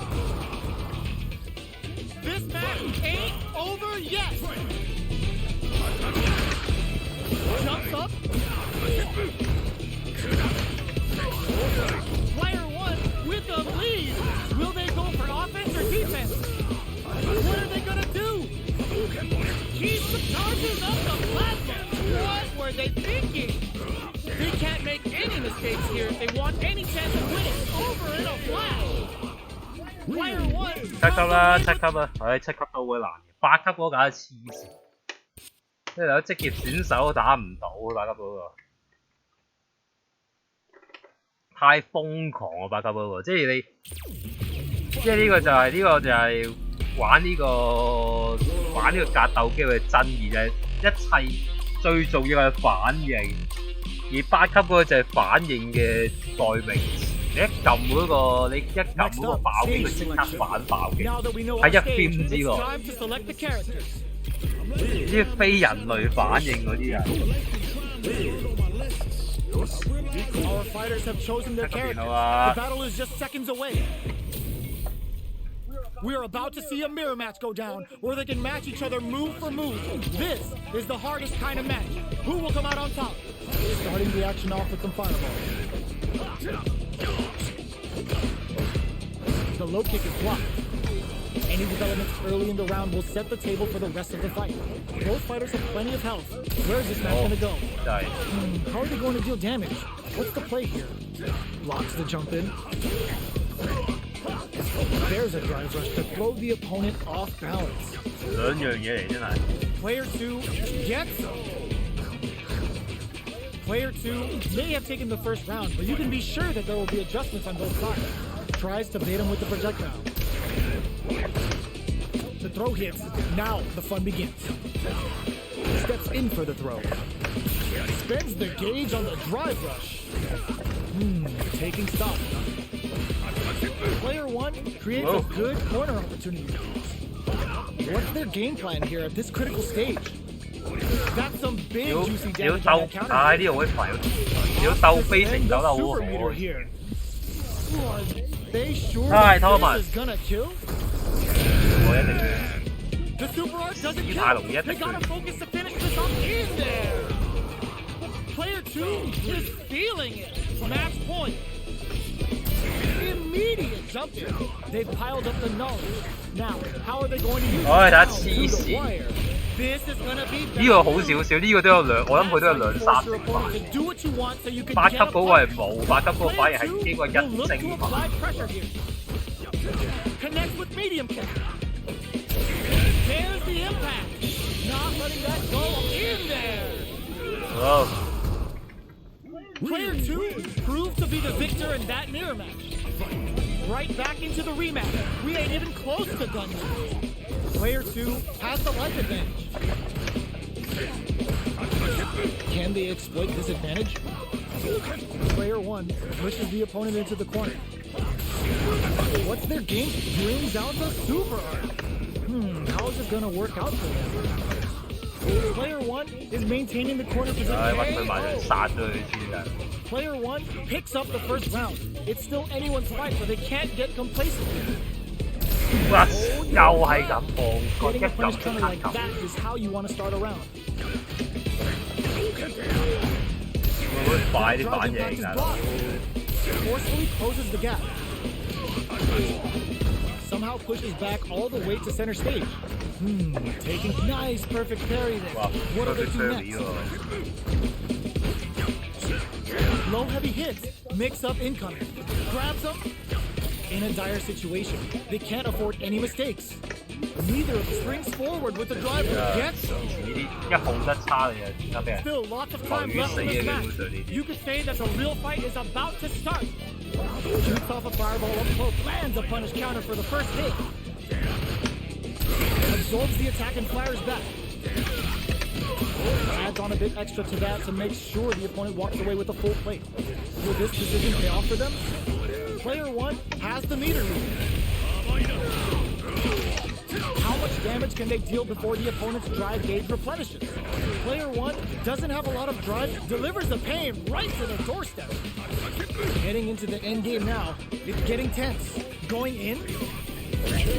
This match ain't over yet. Jumps up. Player 1 with the lead. Will they go for offense or defense? What are they gonna do? Keeps the charges up the platform. What were they thinking? They can't make any mistakes here if they want any chance of winning. Over in a flash. Player 1. 7級啦，7級啦，唉7級都會難嘅，8級嗰架黐線，即係有職業選手打唔到8級嗰個，太瘋狂啊8級嗰個，即係你，即係呢個就係玩呢個格鬥機嘅真義就係一切最重要係反應，而8級嗰個就係反應嘅代名詞。你一撳嗰個爆擊，佢即刻反爆嘅，喺1分之內。啲非人類反應嗰啲人。Our fighters have chosen their character. The battle is just seconds away. We are about to see a mirror match go down, where they can match each other move for move. This is the hardest kind of match. Who will come out on top? Starting the action off with some fireballs. The low kick is blocked. Any developments early in the round will set the table for the rest of the fight. Both fighters have plenty of health. Where is this match going to go? How are they going to deal damage? What's the play here? Blocks the jump in. There's a drive rush to throw the opponent off balance. Player 2 gets him. Player 2 may have taken the first round, but you can be sure that there will be adjustments on both sides. Tries to bait him with the projectile. The throw hits. Now the fun begins. Steps in for the throw. Spends the gauge on the drive rush. Taking stock. Player 1 creates a good corner opportunity. What's their game plan here at this critical stage? That's some big juicy damage on that counter. 呢度會快，要鬥飛成走得好好。 They sure Hi, this Thomas. is gonna kill? 我一定要。 The super art doesn't 太 kill. 容易一 They 定 gotta focus to finish this up in there. Player 2 is feeling it. Match point. Immediate jump in. They've piled up the knowledge. Now, how are they going to use it? 唉，睇 Down 黐 to the 線。 wire. This is gonna be 呢個好少少，呢個都有兩，我諗佢都有兩三 Force 成 your 吧。 opponent to do what you want so you can 8級 get 嗰個 a 係冇，8級嗰個反而係經過一 will look to 升吧。 apply pressure here. Connect with medium kick. There's the impact. Not letting that go in there. 好， Player 2 proved to be the victor in that mirror match. Right back into the rematch. We ain't even close to done yet. Player 2 has the life advantage. Can they exploit this advantage? Player 1 pushes the opponent into the corner. What's their game? Brings out the super art. How is it gonna work out for them? Player 1 is maintaining the corner position. 唉，屈佢埋嚟殺咗佢先啊！ Player 1 picks up the first round. It's still anyone's fight, but they can't get complacent. 哇！又係咁放，個一 Getting a 撳 punish 即 counter 刻 like 撳。 that is how you want to start a round. 會唔會快啲 Drive 反 impact 應 is 啊？ blocked. Forcefully closes the gap. Somehow pushes back all the way to center stage. Taking nice, perfect parry there. 哇！ What are 佢 they do 飛 next? 喎。 Low heavy hits. Mix up incoming. Grabs them. In a dire situation, they can't afford any mistakes. Neither springs forward with the drive gets. 以前呢啲一控得差你就點解俾人 Still lots of time left in this match. You could say that the real fight is about to start. Shoots off a fireball up close, lands a punish counter for the first hit. Absorbs the attack and fires back. Adds on a bit extra to that to make sure the opponent walks away with a full plate. Will this decision pay off for them? Player 1 has the meter read. How much damage can they deal before the opponent's drive gauge replenishes? Player 1 doesn't have a lot of drive, delivers the pain right to their doorstep. Heading into the end game now, it's getting tense. Going in,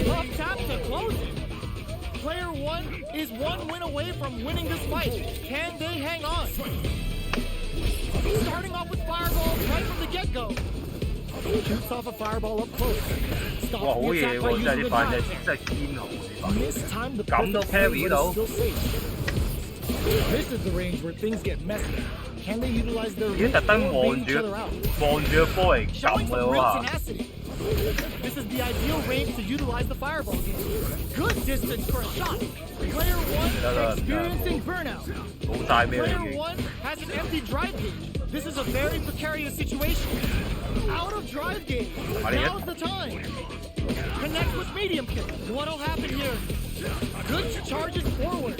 up tap to close it. Player 1 is one win away from winning this fight. Can they hang on? Starting off with fireballs right from the get-go. Shoots off a fireball up close. 哇！ Stops 好 the 嘢 attack 喎， by 真係 using 啲 the 反 drive 應真係堅好啲 This time the 咁都 perfect parry play, 到 but still safe. This is the range where things get messy. Can they utilize their 已經 reach 特登 or 望 bait each 住 other out? 望住個波嚟撳 Showing 㗎 some 喎 real 嚇。 tenacity. This is the ideal range to utilize the fireball game. Good distance for a shot. Player 1 experiencing burnout. 冇晒咩嚟 Player 嘅。 1 has an empty drive gauge. This is a very precarious situation. Out of drive gauge. Now's the time. Connect with medium kick. What'll happen here? Good charges forward.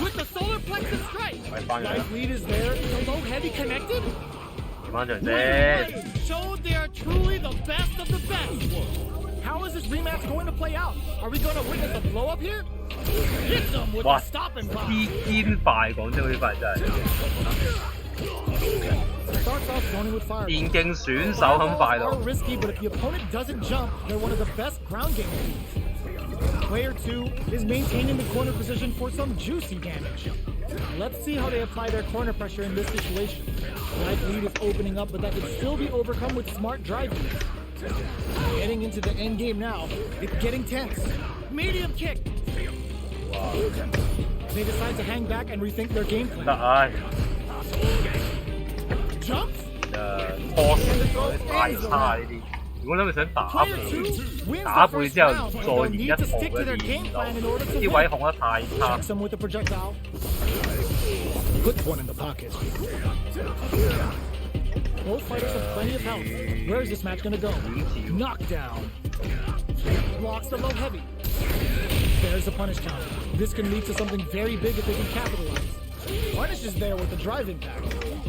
With the solar plexus strike. Life lead is there. The low heavy connected. 翻場啫。 Showed they are truly the best of the best. How is this rematch going to play out? Are we going to witness a blow up here? Hit them with 哇！ a stop and block. 堅快，講真嗰啲快真係。 Starts off zoning with fire. 電競選手咁快 Fireballs 到 are。risky, but if the opponent doesn't jump, they're one of the best ground game teams. Player 2 is maintaining the corner position for some juicy damage. Let's see how they apply their corner pressure in this situation. Life lead is opening up, but that could still be overcome with smart driving. Heading into the end game now, it's getting tense. Medium kick. They decide to hang back and rethink their game 得 plan. 唉， Jumps. 拖成嗰啲太差呢啲。如果諗住想打 Player 背， 2 wins 打 the 背 first 之後 round, but 再 they'll 練一 need to 套 stick to 嘅 their 練 game 到， plan in order to 啲 win. 位控得太差。 Checks him with the projectile. Puts one in the pocket. Both fighters have plenty of health. Where is this match gonna go? Knockdown. Blocks the low heavy. There's a punish counter. This can lead to something very big if they can capitalize. Punish is there with the drive impact,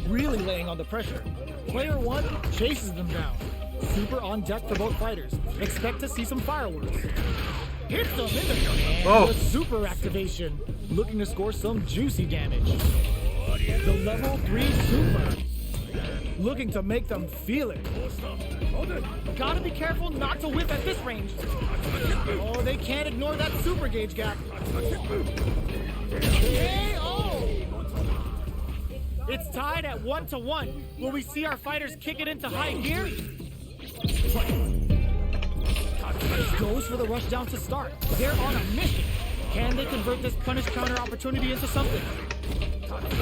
really laying on the pressure. Player 1 chases them down. Super on deck for both fighters. Expect to see some fireworks. Hits them in the and the super activation, looking to score some juicy damage. The level 3 super, looking to make them feel it. Gotta be careful not to whip at this range. Oh, they can't ignore that super gauge gap. KO! It's tied at 1-1. Will we see our fighters kick it into high gear? Goes for the rush down to start. They're on a mission. Can they convert this punish counter opportunity into something?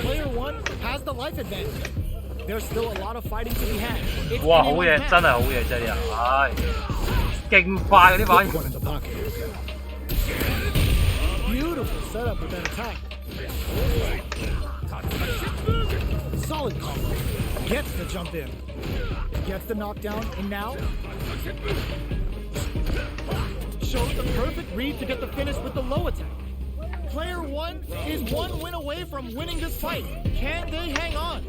Player 1 has the life advantage. There's still a lot of fighting to be had. It's 哇，好嘢，真係好嘢，真係，唉，勁快嗰啲反應。 One in the pocket. Beautiful setup with that attack. Solid combo. Gets the jump in. Gets the knockdown, and now shows the perfect read to get the finish with the low attack. Player 1 is one win away from winning this fight. Can they hang on?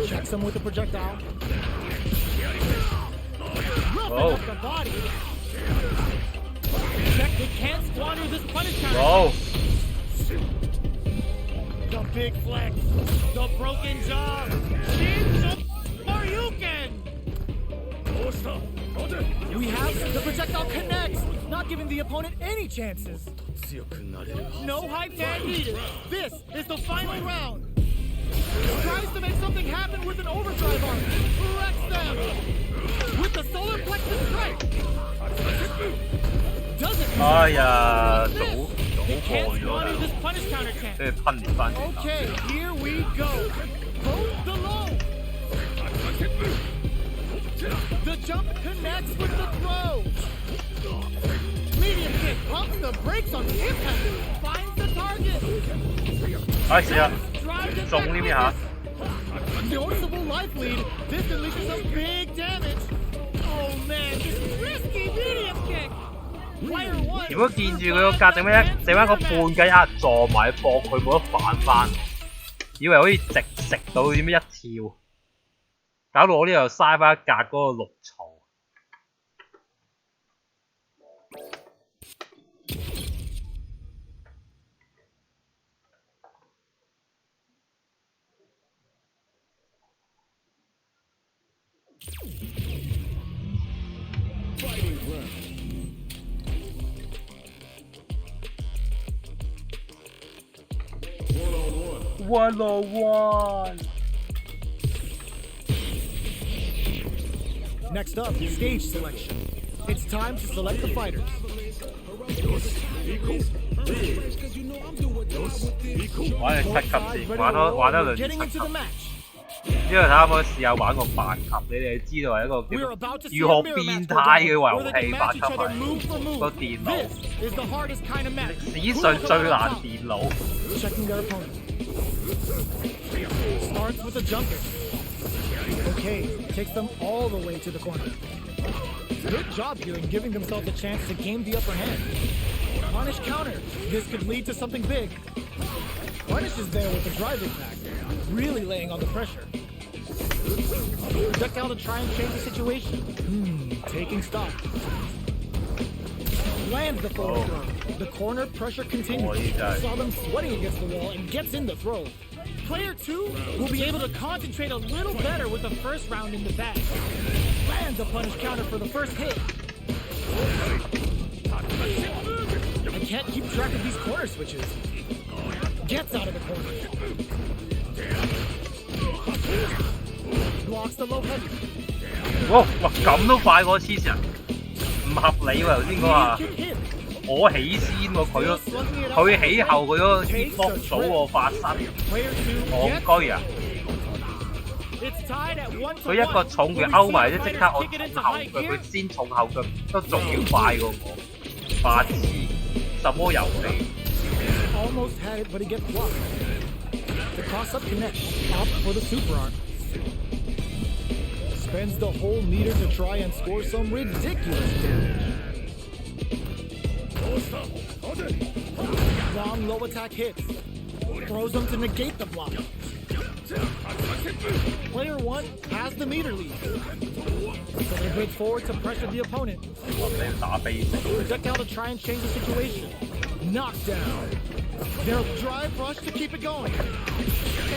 Checks him with the projectile. Roughing up the body. Check, they can't squander this punish counter. Whoa. The big flex. The broken jaw. Shoryuken. We have the projectile connects, not giving the opponent any chances. No hype tag needed. This is the final round. Tries to make something happen with an overdrive arm. Wrecks them. With the solar plexus strike. Doesn't. 哎呀，早 They can't 過咗 squander 啦， this punish counter chance. 跟住噴翻。 Okay, here we go. Both the low. The jump connects with the throw. Medium kick pumps the brakes on the impact. Finds the target. 哎死啦， Drives it 中 back 呢邊 with 嚇。 Noticeable life lead. This can lead to some big damage. Oh man, this risky medium kick. Player 1. 如果見住佢個格剩咩剩翻個半計壓撞埋搏佢冇得反翻，以為可以直食到點樣一跳，搞到我呢度嘥翻一格嗰個綠槽。Fighting round. One on one. Next up, stage selection. It's time to select the fighters. 玩你七級先，玩多兩 Getting 七級。 into the match. 之後睇下可唔可以試下玩個8級，你哋知道係一個 We're about to see 如 a 何 mirror 變 match go 態嘅 down, 遊 where they can 戲 match 8 each 級 other 係 move for move. 個電腦 This is the hardest kind of match. 史上最難電腦。 Checking their opponent. Starts with a jumper. Okay, takes them all the way to the corner. Good job here in giving themselves a chance to gain the upper hand. Punish counter. This could lead to something big. Punish is there with the drive impact, really laying on the pressure. Projectile to try and change the situation. Taking stock. Lands the forward throw. The corner pressure continues. Saw them sweating against the wall and gets in the throw. Player 2 will be able to concentrate a little better with the first round in the bag. Lands a punish counter for the first hit. I can't keep track of these corner switches. Gets out of the corner. Blocks the low heavy. 哇咁都快過黐線，唔合理喎頭先嗰下。 我起先喎，佢起後佢嗰個 hitbox 早我發生，戇居啊！佢一個重腳勾埋啫，即刻我重後腳，佢先重後腳都仲要快過我，白痴！什麼遊戲？ Almost had it, but he gets blocked. The cross-up connects. Opt for the super arm. Spends the whole meter to try and score some ridiculous damage. Long low attack hits. Throws them to negate the block. Player 1 has the meter lead. So they bridge forward to pressure the opponent. 你要打飛死。 Projectile to try and change the situation. Knockdown. They'll drive rush to keep it going.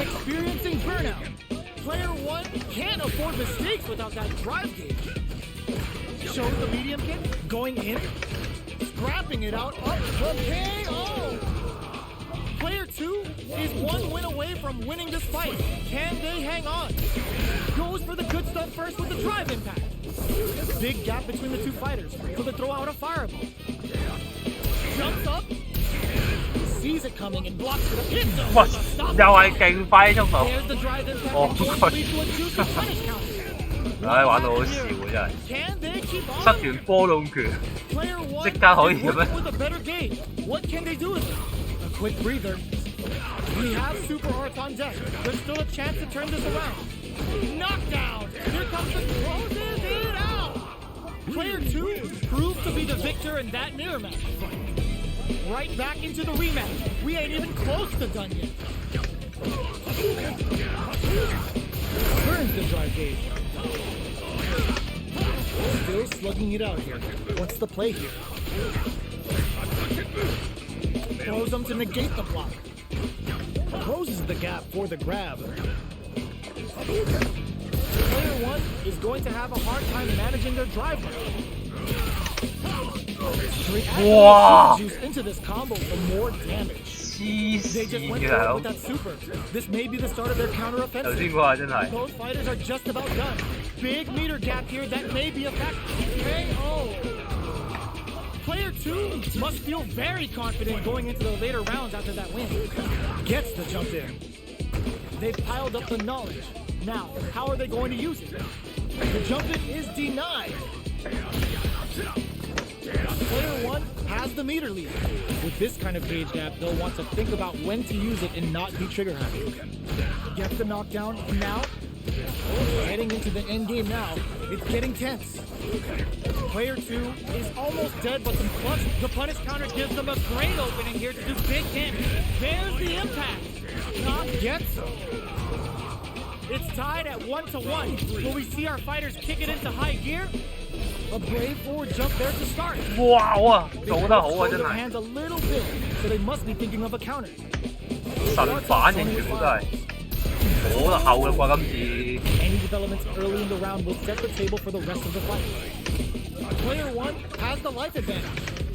Experiencing burnout. Player 1 can't afford mistakes without that drive gauge. Shows the medium kick, going in, scrapping it out, up from KO. Player 2 is one win away from winning this fight. Can they hang on? Goes for the good stuff first with the drive impact. Big gap between the two fighters, so they throw out a fireball. Jumps up, sees it coming and blocks it up. Hits him 哇！ with a stop. 又係勁快速度。 There's the drive impact Oh, and going to lead to a juicy punish counter. 唉，玩到好笑啊真係。 Can they keep 失 on? 團波動拳， Player 1 即刻可以 is 嘅咩？ working with a better game. What can they do with it? A quick breather. We have super arts on deck. There's still a chance to turn this around. Knockdown. Here comes the closes it out. Player 2 proved to be the victor in that mirror match. Right back into the rematch. We ain't even close to done yet. Burns the drive gauge. Still slugging it out here. What's the play here? Throws them to negate the block. Closes the gap for the grab. Player 1 is going to have a hard time managing their drive. Wow. Juice into this combo for more damage. 黐 They just 線 went 嘅 for it 好 with。that super. This may be the start of their 頭 counter-offensive. 先嗰下真係。 Both fighters are just about done. Big meter gap here that may be a factor. KO. Player 2 must feel very confident going into the later rounds after that win. Gets the jump in. They've piled up the knowledge. Now, how are they going to use it? The jump in is denied. Player 1 has the meter lead. With this kind of gauge gap, they'll want to think about when to use it and not be trigger happy. Gets the knockdown now. Heading into the end game now. It's getting tense. Player 2 is almost dead, but the punish counter gives them a great opening here to do big damage. There's the impact. Not gets him. It's tied at 1-1. Will we see our fighters kick it into high gear? A brave forward jump there to start. 哇！哇！ They 做得好 both 啊 slow 真 their 係。 hands a little bit, so they must be thinking of a counter. 神反應全部都係。好得後嘅啩今次。 Any developments early in the round will set the table for the rest of the fight. Player 1 has the life advantage.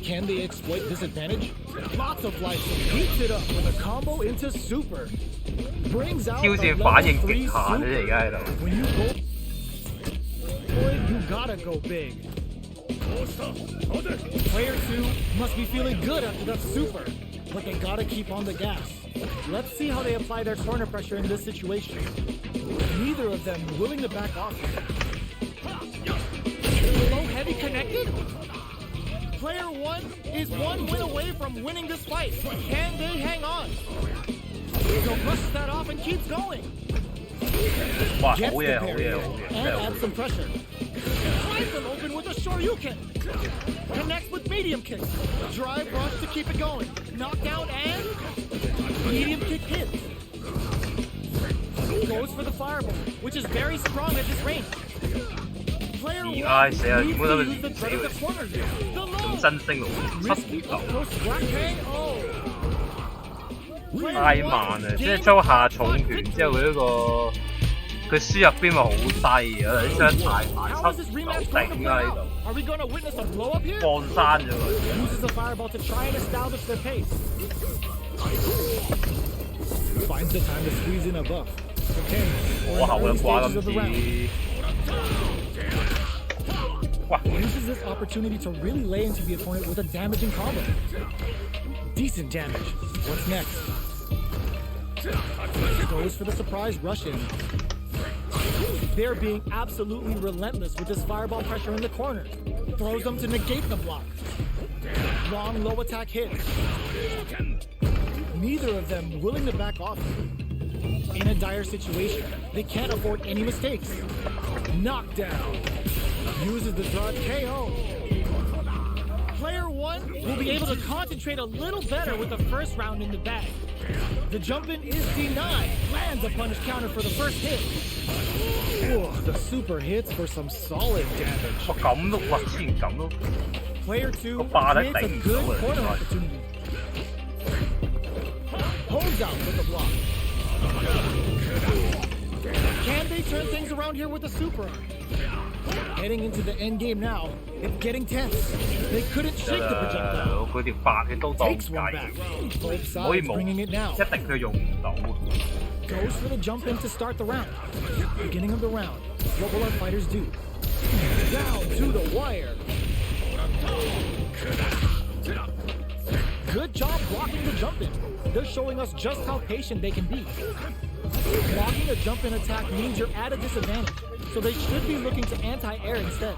Can they exploit this advantage? Lots of life. Heats it up with a combo into super. Brings out 挑 the 戰反應 level 3極限啊！ super. 而家喺度。 When you go, boy, you gotta go big. Player 2 must be feeling good after that super, but they gotta keep on the gas. Let's see how they apply their corner pressure in this situation. Neither of them willing to back off. Low heavy connected? Player 1 is one win away from winning this fight. Can they hang on? So brushes that off and keeps going. 哇！好 Gets 嘢 the 好 parry 嘢好嘢， and 真係好 adds some pressure. Tries them open with a Shoryuken. Connects with medium kick. Drive rush to keep it going. Knockdown and medium kick hits. Goes for the fireball, which is very strong at this range. Player 1 Ai, sẽ là needs muốn to nó use the threat of the corner here. The low. 真升到七 Risky 頭 up close black KO. 太慢啊！即係抽下重拳之後，佢嗰個佢輸入邊咪好低啊！你出得太慢， How is 七 this 頭 rematch going to 頂 play 啊！呢 out? 度 Are we going to witness a blow up here? 放生咗佢。 Uses the fireball to try and establish their pace. Finds the time to squeeze in a buff. Okay. 我後嘅掛 Stages 今 of the round. 次，哇！ Uses this opportunity to really lay into the opponent with a damaging combo. Decent damage. What's next? Goes for the surprise rush in. They're being absolutely relentless with this fireball pressure in the corner. Throws them to negate the block. Long low attack hits. Neither of them willing to back off. In a dire situation, they can't afford any mistakes. Knockdown. Uses the drive KO. Player 1 will be able to concentrate a little better with the first round in the bag. The jump in is denied. Lands a punish counter for the first hit. Ooh, the super hits for some solid damage. 我咁都哇，之前咁都 Player 2 個霸得 creates a 頂唔 good 到啊 corner opportunity. Holds out with the block. Can they turn things around here with the super arm? Heading into the end game now, it's getting tense. They couldn't shake the projectile. 佢條白嘅都當 Takes one 計， back. Both 可以 sides 冇， bringing it down. 一定佢用唔到。 Goes for the jump in to start the round. Beginning of the round. What will our fighters do? Down to the wire. Good job blocking the jump in. They're showing us just how patient they can be. Blocking a jump in attack means you're at a disadvantage, so they should be looking to anti-air instead.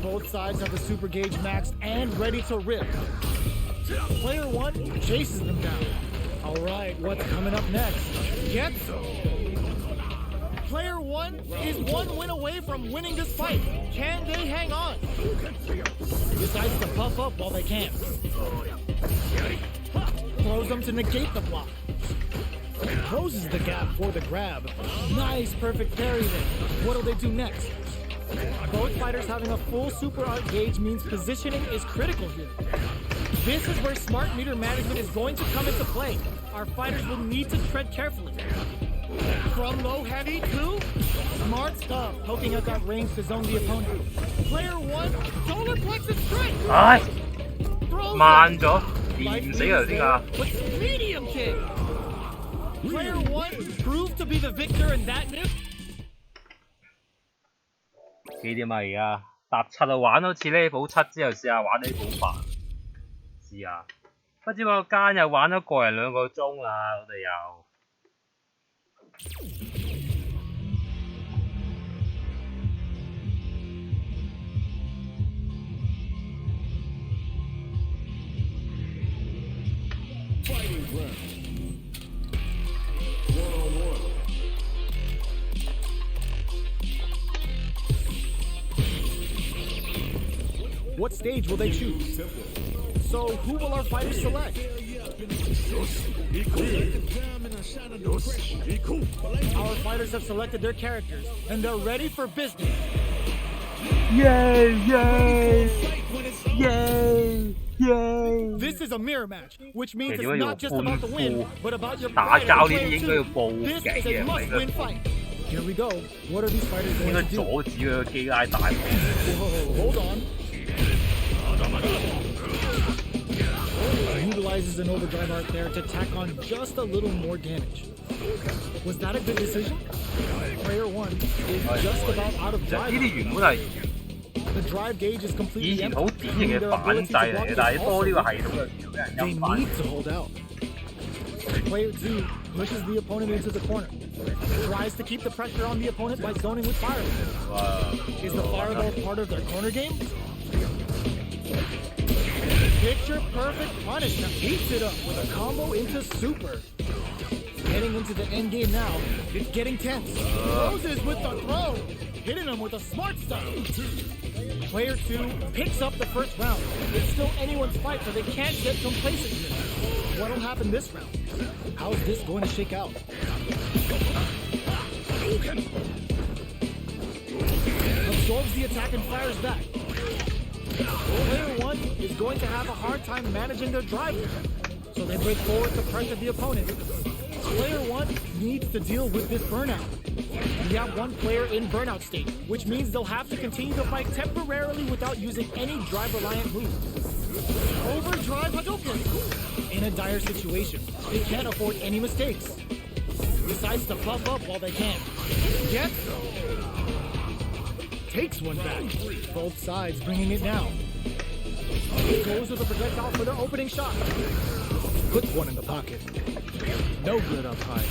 Both sides have the super gauge maxed and ready to rip. Player 1 chases them down. Alright, what's coming up next? Gets them. Player 1 is one win away from winning this fight. Can they hang on? Decides to puff up while they can. Throws them to negate the block. Closes the gap for the grab. Nice, perfect parry there. What'll they do next? Both fighters having a full super art gauge means positioning is critical here. This is where smart meter management is going to come into play. Our fighters will need to tread carefully. From low heavy to smart stuff, poking at that range to zone the opponent. Player 1, solar plexus strike. 唉， Throws 慢咗， Life 練唔死啊頭先啊！ with medium kick. Player 1 proved to be the victor in that new. 幾點啊而家？搭7啊，玩好似 level 7之後試下玩 level 8，試下。不知我間又玩咗個人2個鐘啦，我哋又。 Fighting round. 1-on-1. What stage will they choose? So who will our fighters select? Our fighters have selected their characters, and they're ready for business. Yay! Yay! Yay! Yay! This is a mirror match, which means it's 其實點解要 not just about the win, but about your 打 pride 交 as 呢 a 啲 player 應該要 too. 報 This 警 is 嘅， a 唔係應該 must-win fight. Here we go. What are these fighters 應 going 該 to do? 阻止佢個機拉大王。 Whoa, hold on. Utilizes an overdrive art there to tack on just a little more damage. Was that a good decision? Player 1 is just about out of 呢 drive. 啲原本係 The drive gauge is 以 completely 前 empty. 好典型嘅 Their 反 ability 制 to 嚟 block 嘅， is 但係波呢個 also 系統就少俾人 They 陰反。 need to hold out. Player 2 pushes the opponent into the corner. Tries to keep the pressure on the opponent by zoning with fireball. 哇！ Is the fireball part of their corner game? Picture perfect punishment. Heats it up with a combo into super. Heading into the end game now. It's getting tense. Roses with the throw. Hitting him with a smart stuff. Player 2 picks up the first round. It's still anyone's fight, so they can't get complacent here. What'll happen this round? How's this going to shake out? Absorbs the attack and fires back. Player 1 is going to have a hard time managing their drive here, so they break forward to pressure the opponent. Player 1 needs to deal with this burnout. We have one player in burnout state, which means they'll have to continue to fight temporarily without using any drive-reliant moves. Overdrive Hadouken! In a dire situation, they can't afford any mistakes. Decides to buff up while they can. Gets them. Takes one back. Both sides bringing it down. Goes with a projectile for the opening shot. Puts one in the pocket. No good up high.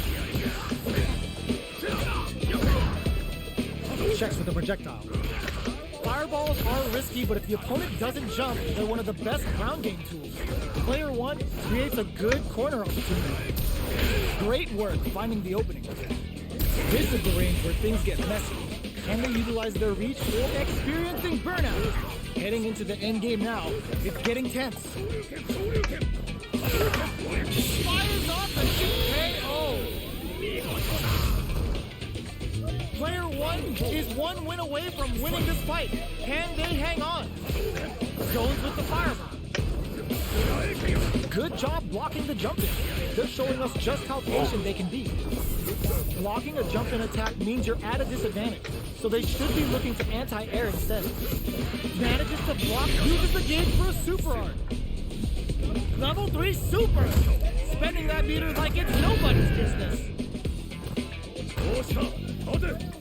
Checks with the projectile. Fireballs are risky, but if the opponent doesn't jump, they're one of the best ground game tools. Player 1 creates a good corner opportunity. Great work finding the opening. This is the range where things get messy. Can they utilize their reach or experiencing burnout? Heading into the end game now. It's getting tense. Fires off the KO. Player 1 is 1 win away from winning this fight. Can they hang on? Zones with the fireball. Good job blocking the jump in. They're showing us just how patient they can be. Blocking a jump in attack means you're at a disadvantage, so they should be looking to anti-air instead. Manages to block, uses the gauge for a super art. Level 3 super! Spending that meter like it's nobody's business.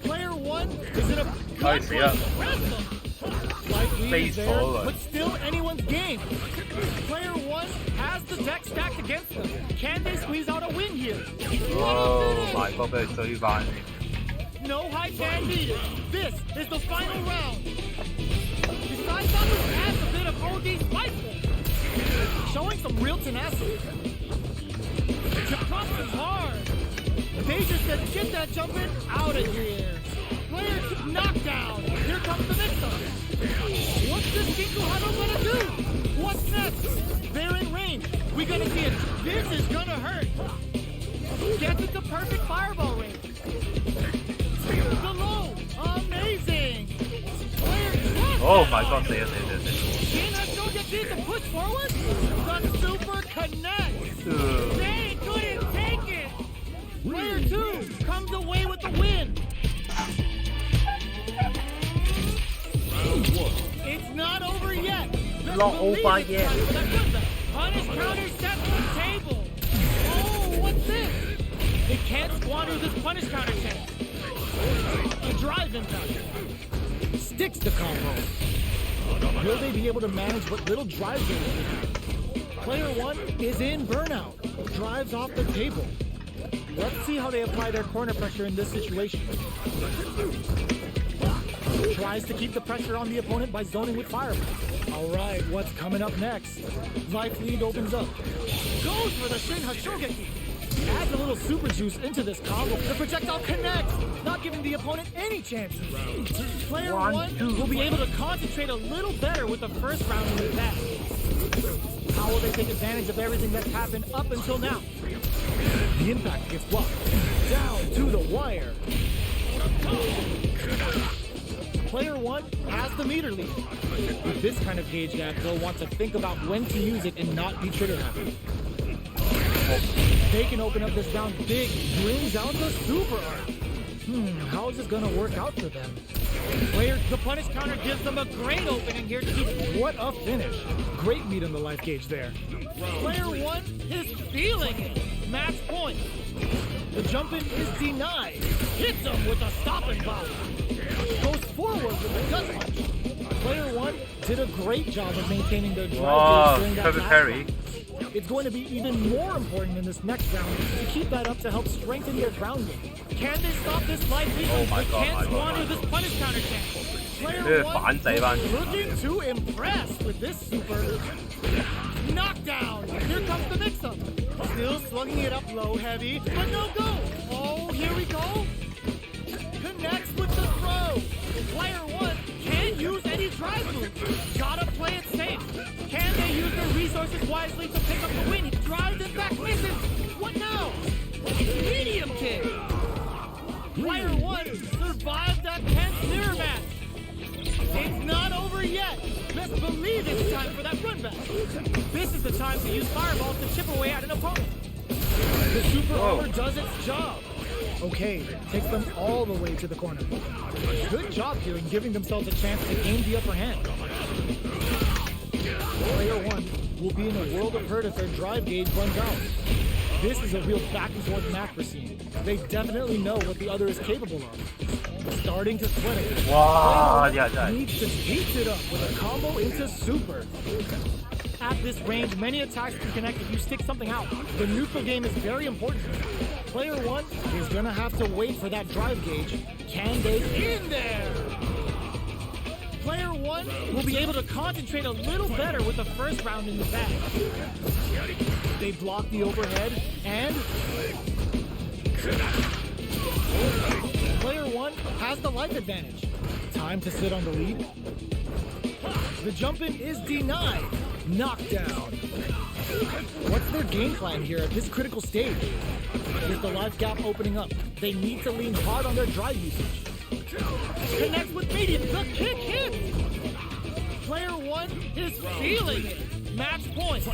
Player 1 is in a I see it. Life lead is there, Baseball. but still anyone's game. Player 1 has the deck stacked against them. Can they squeeze out a win here? Oh my god，俾佢追翻。 No high fan needed. This is the final round. Besides that, this adds a bit of OD spiteful. Showing some real tenacity. The pump is hard. They just said, get that jump in out of here. Player knockdown. Here comes the mix-up. What's this Ginko Huddle gonna do? What's next? They're in range. We gonna see it. This is gonna hurt. Gets it to perfect fireball range. The low. Amazing. Player Oh my god，死啊死啊死啊！ Can Hasho get these to push forward? The super connect. They couldn't take it. Player 2 comes away with the win. It's not over yet. Not over yet. Punish counter set to the table. Oh, what's this? They can't squander this punish counter chance. The drive impact. Sticks the combo. Will they be able to manage what little drive they have? Player 1 is in burnout. Drives off the table. Let's see how they apply their corner pressure in this situation. Tries to keep the pressure on the opponent by zoning with fireball. All right, what's coming up next? Life lead opens up. Goes for the Shin Hashogeki. Adds a little super juice into this combo. The projectile connects, not giving the opponent any chances. Player 1 will be able to concentrate a little better with the first round in the back. How will they take advantage of everything that's happened up until now? The impact gets blocked. Down to the wire. Player 1 has the meter lead. With this kind of gauge gap, they'll want to think about when to use it and not be trigger happy. They can open up this round big, brings out the super art. How is this gonna work out for them? The punish counter gives them a great opening here to keep. What a finish. Great meat on the life gauge there. Player 1 is feeling it. Match point. The jump in is denied. Hits him with a stopping power. Goes forward with the gut punch. Player 1 did a great job of maintaining their drive during that last round. It's going to be even more important in this next round to keep that up to help strengthen their grounding. Can they stop this life lead? They can't squander this punish counter chance. Player 1 looking to impress with this super knockdown. Here comes the mix-up. Still slugging it up low, heavy, but no go. Oh, here we go. Connects with the throw. Player 1 can't use any drive move. Gotta play it safe. Can they use their resources wisely to pick up the win? He drives it back, misses. What now? Medium kick. Player 1 survived that tense mirror match. It's not over yet. Best believe it's time for that run back. This is the time to use fireballs to chip away at an opponent. The super armor does its job. Okay, takes them all the way to the corner. Good job here in giving themselves a chance to gain the upper hand. Player 1 will be in a world of hurt if their drive gauge runs out. This is a real back and forth match we're seeing. They definitely know what the other is capable of. Starting to sweat it. Wow, needs to heat it up with a combo into super. At this range, many attacks can connect if you stick something out. The neutral game is very important. Player 1 is gonna have to wait for that drive gauge. Can they in there? Player 1 will be able to concentrate a little better with the first round in the bag. They block the overhead and Player 1 has the life advantage. Time to sit on the lead. The jump in is denied. Knockdown. What's their game plan here at this critical stage? With the life gap opening up, they need to lean hard on their drive usage. Connects with medium. The kick hits. Player 1 is feeling it. Match point.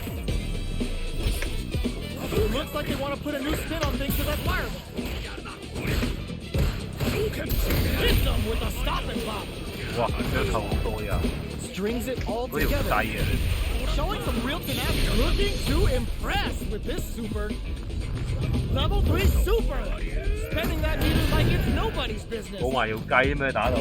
Looks like they want to put a new spin on things with that fireball. Hits them with a stop and pop. 哇，腳頭好多呀！ Strings it all 嗰條 together. 細嘅。 Showing some real tenacity. Looking to impress with this super. Level 3 super. Spending that meter like it's nobody's business. 冇埋條計咩打到？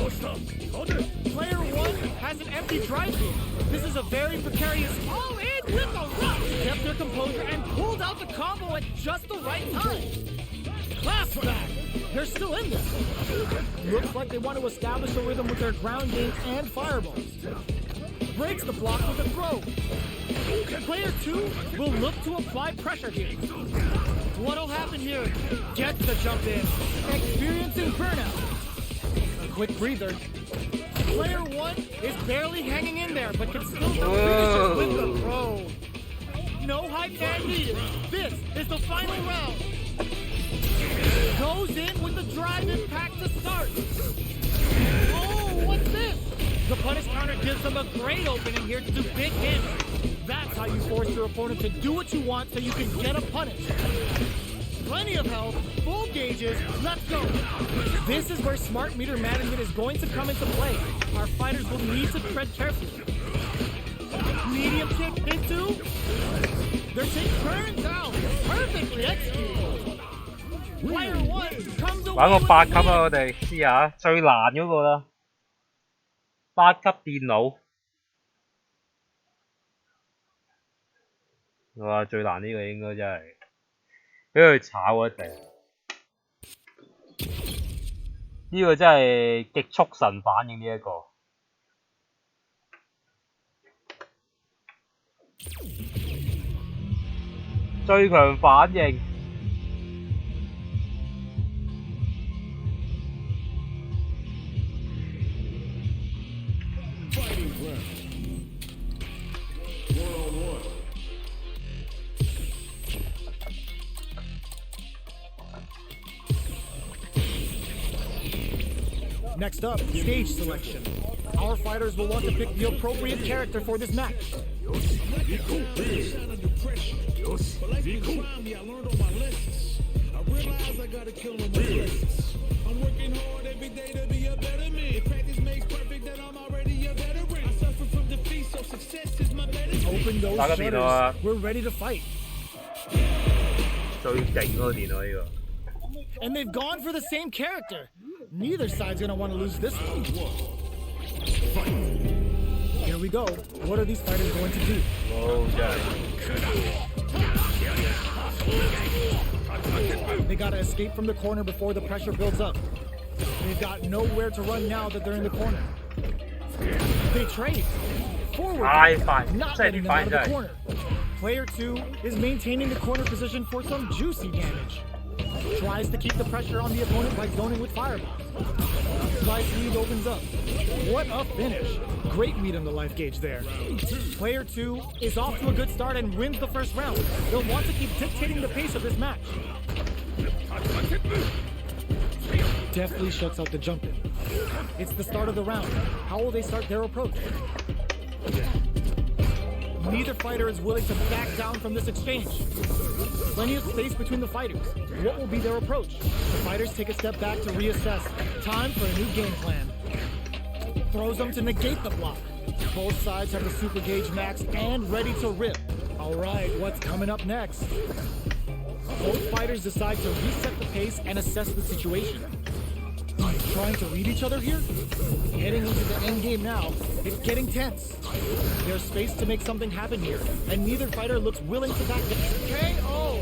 Player 1 has an empty drive here. This is a very precarious all in with the rush. Kept their composure and pulled out the combo at just the right time. Class back. They're still in this. Looks like they want to establish a rhythm with their ground game and fireballs. Breaks the block with a throw. Player 2 will look to apply pressure here. What'll happen here? Gets the jump in. Experiencing burnout. A quick breather. Player 1 is barely hanging in there, but can still finish it with the throw. No hype man needed. This is the final round. Goes in with the drive impact to start. Oh, what's this? The punish counter gives them a great opening here to do big hits. That's how you force your opponent to do what you want so you can get a punish. Plenty of health, full gauges, let's go. This is where smart meter management is going to come into play. Our fighters will need to tread carefully. Medium kick into. Their kick turns out. Perfectly executed. Player 1 comes away 玩個with 8 the 級啊！ win. 我哋試下最難嗰個啦，8級電腦。哇！最難呢個應該真係俾佢炒一定。呢個真係極速神反應呢一個。最強反應。Fighting round. 1-on-1. Next up, stage selection. Our fighters will want to pick the appropriate character for this match. But like the crime, I learned all my lessons. I realize I gotta kill them with lessons. I'm working hard every day to be a better man. Practice makes perfect, that I'm already a veteran. I suffer from defeat, so success is my medicine. Open those 打個電腦啊！ shutters. We're ready to fight. 最勁嗰個電腦呢個。 And they've gone for the same character. Neither side's gonna want to lose this one. Here we go. What are these fighters going to do? 好真係。 They gotta escape from the corner before the pressure builds up. They've got nowhere to run now that they're in the corner. They trade. Forward. Fine. Not letting them out of the corner. Player 2 is maintaining the corner position for some juicy damage. Tries to keep the pressure on the opponent by zoning with fireballs. Slice lead opens up. What a finish. Great meat on the life gauge there. Player 2 is off to a good start and wins the first round. They'll want to keep dictating the pace of this match. Deftly shuts out the jump in. It's the start of the round. How will they start their approach? Neither fighter is willing to back down from this exchange. Plenty of space between the fighters. What will be their approach? The fighters take a step back to reassess. Time for a new game plan. Throws them to negate the block. Both sides have the super gauge maxed and ready to rip. All right, what's coming up next? Both fighters decide to reset the pace and assess the situation. Trying to read each other here? Heading into the end game now, it's getting tense. There's space to make something happen here, and neither fighter looks willing to back down. KO!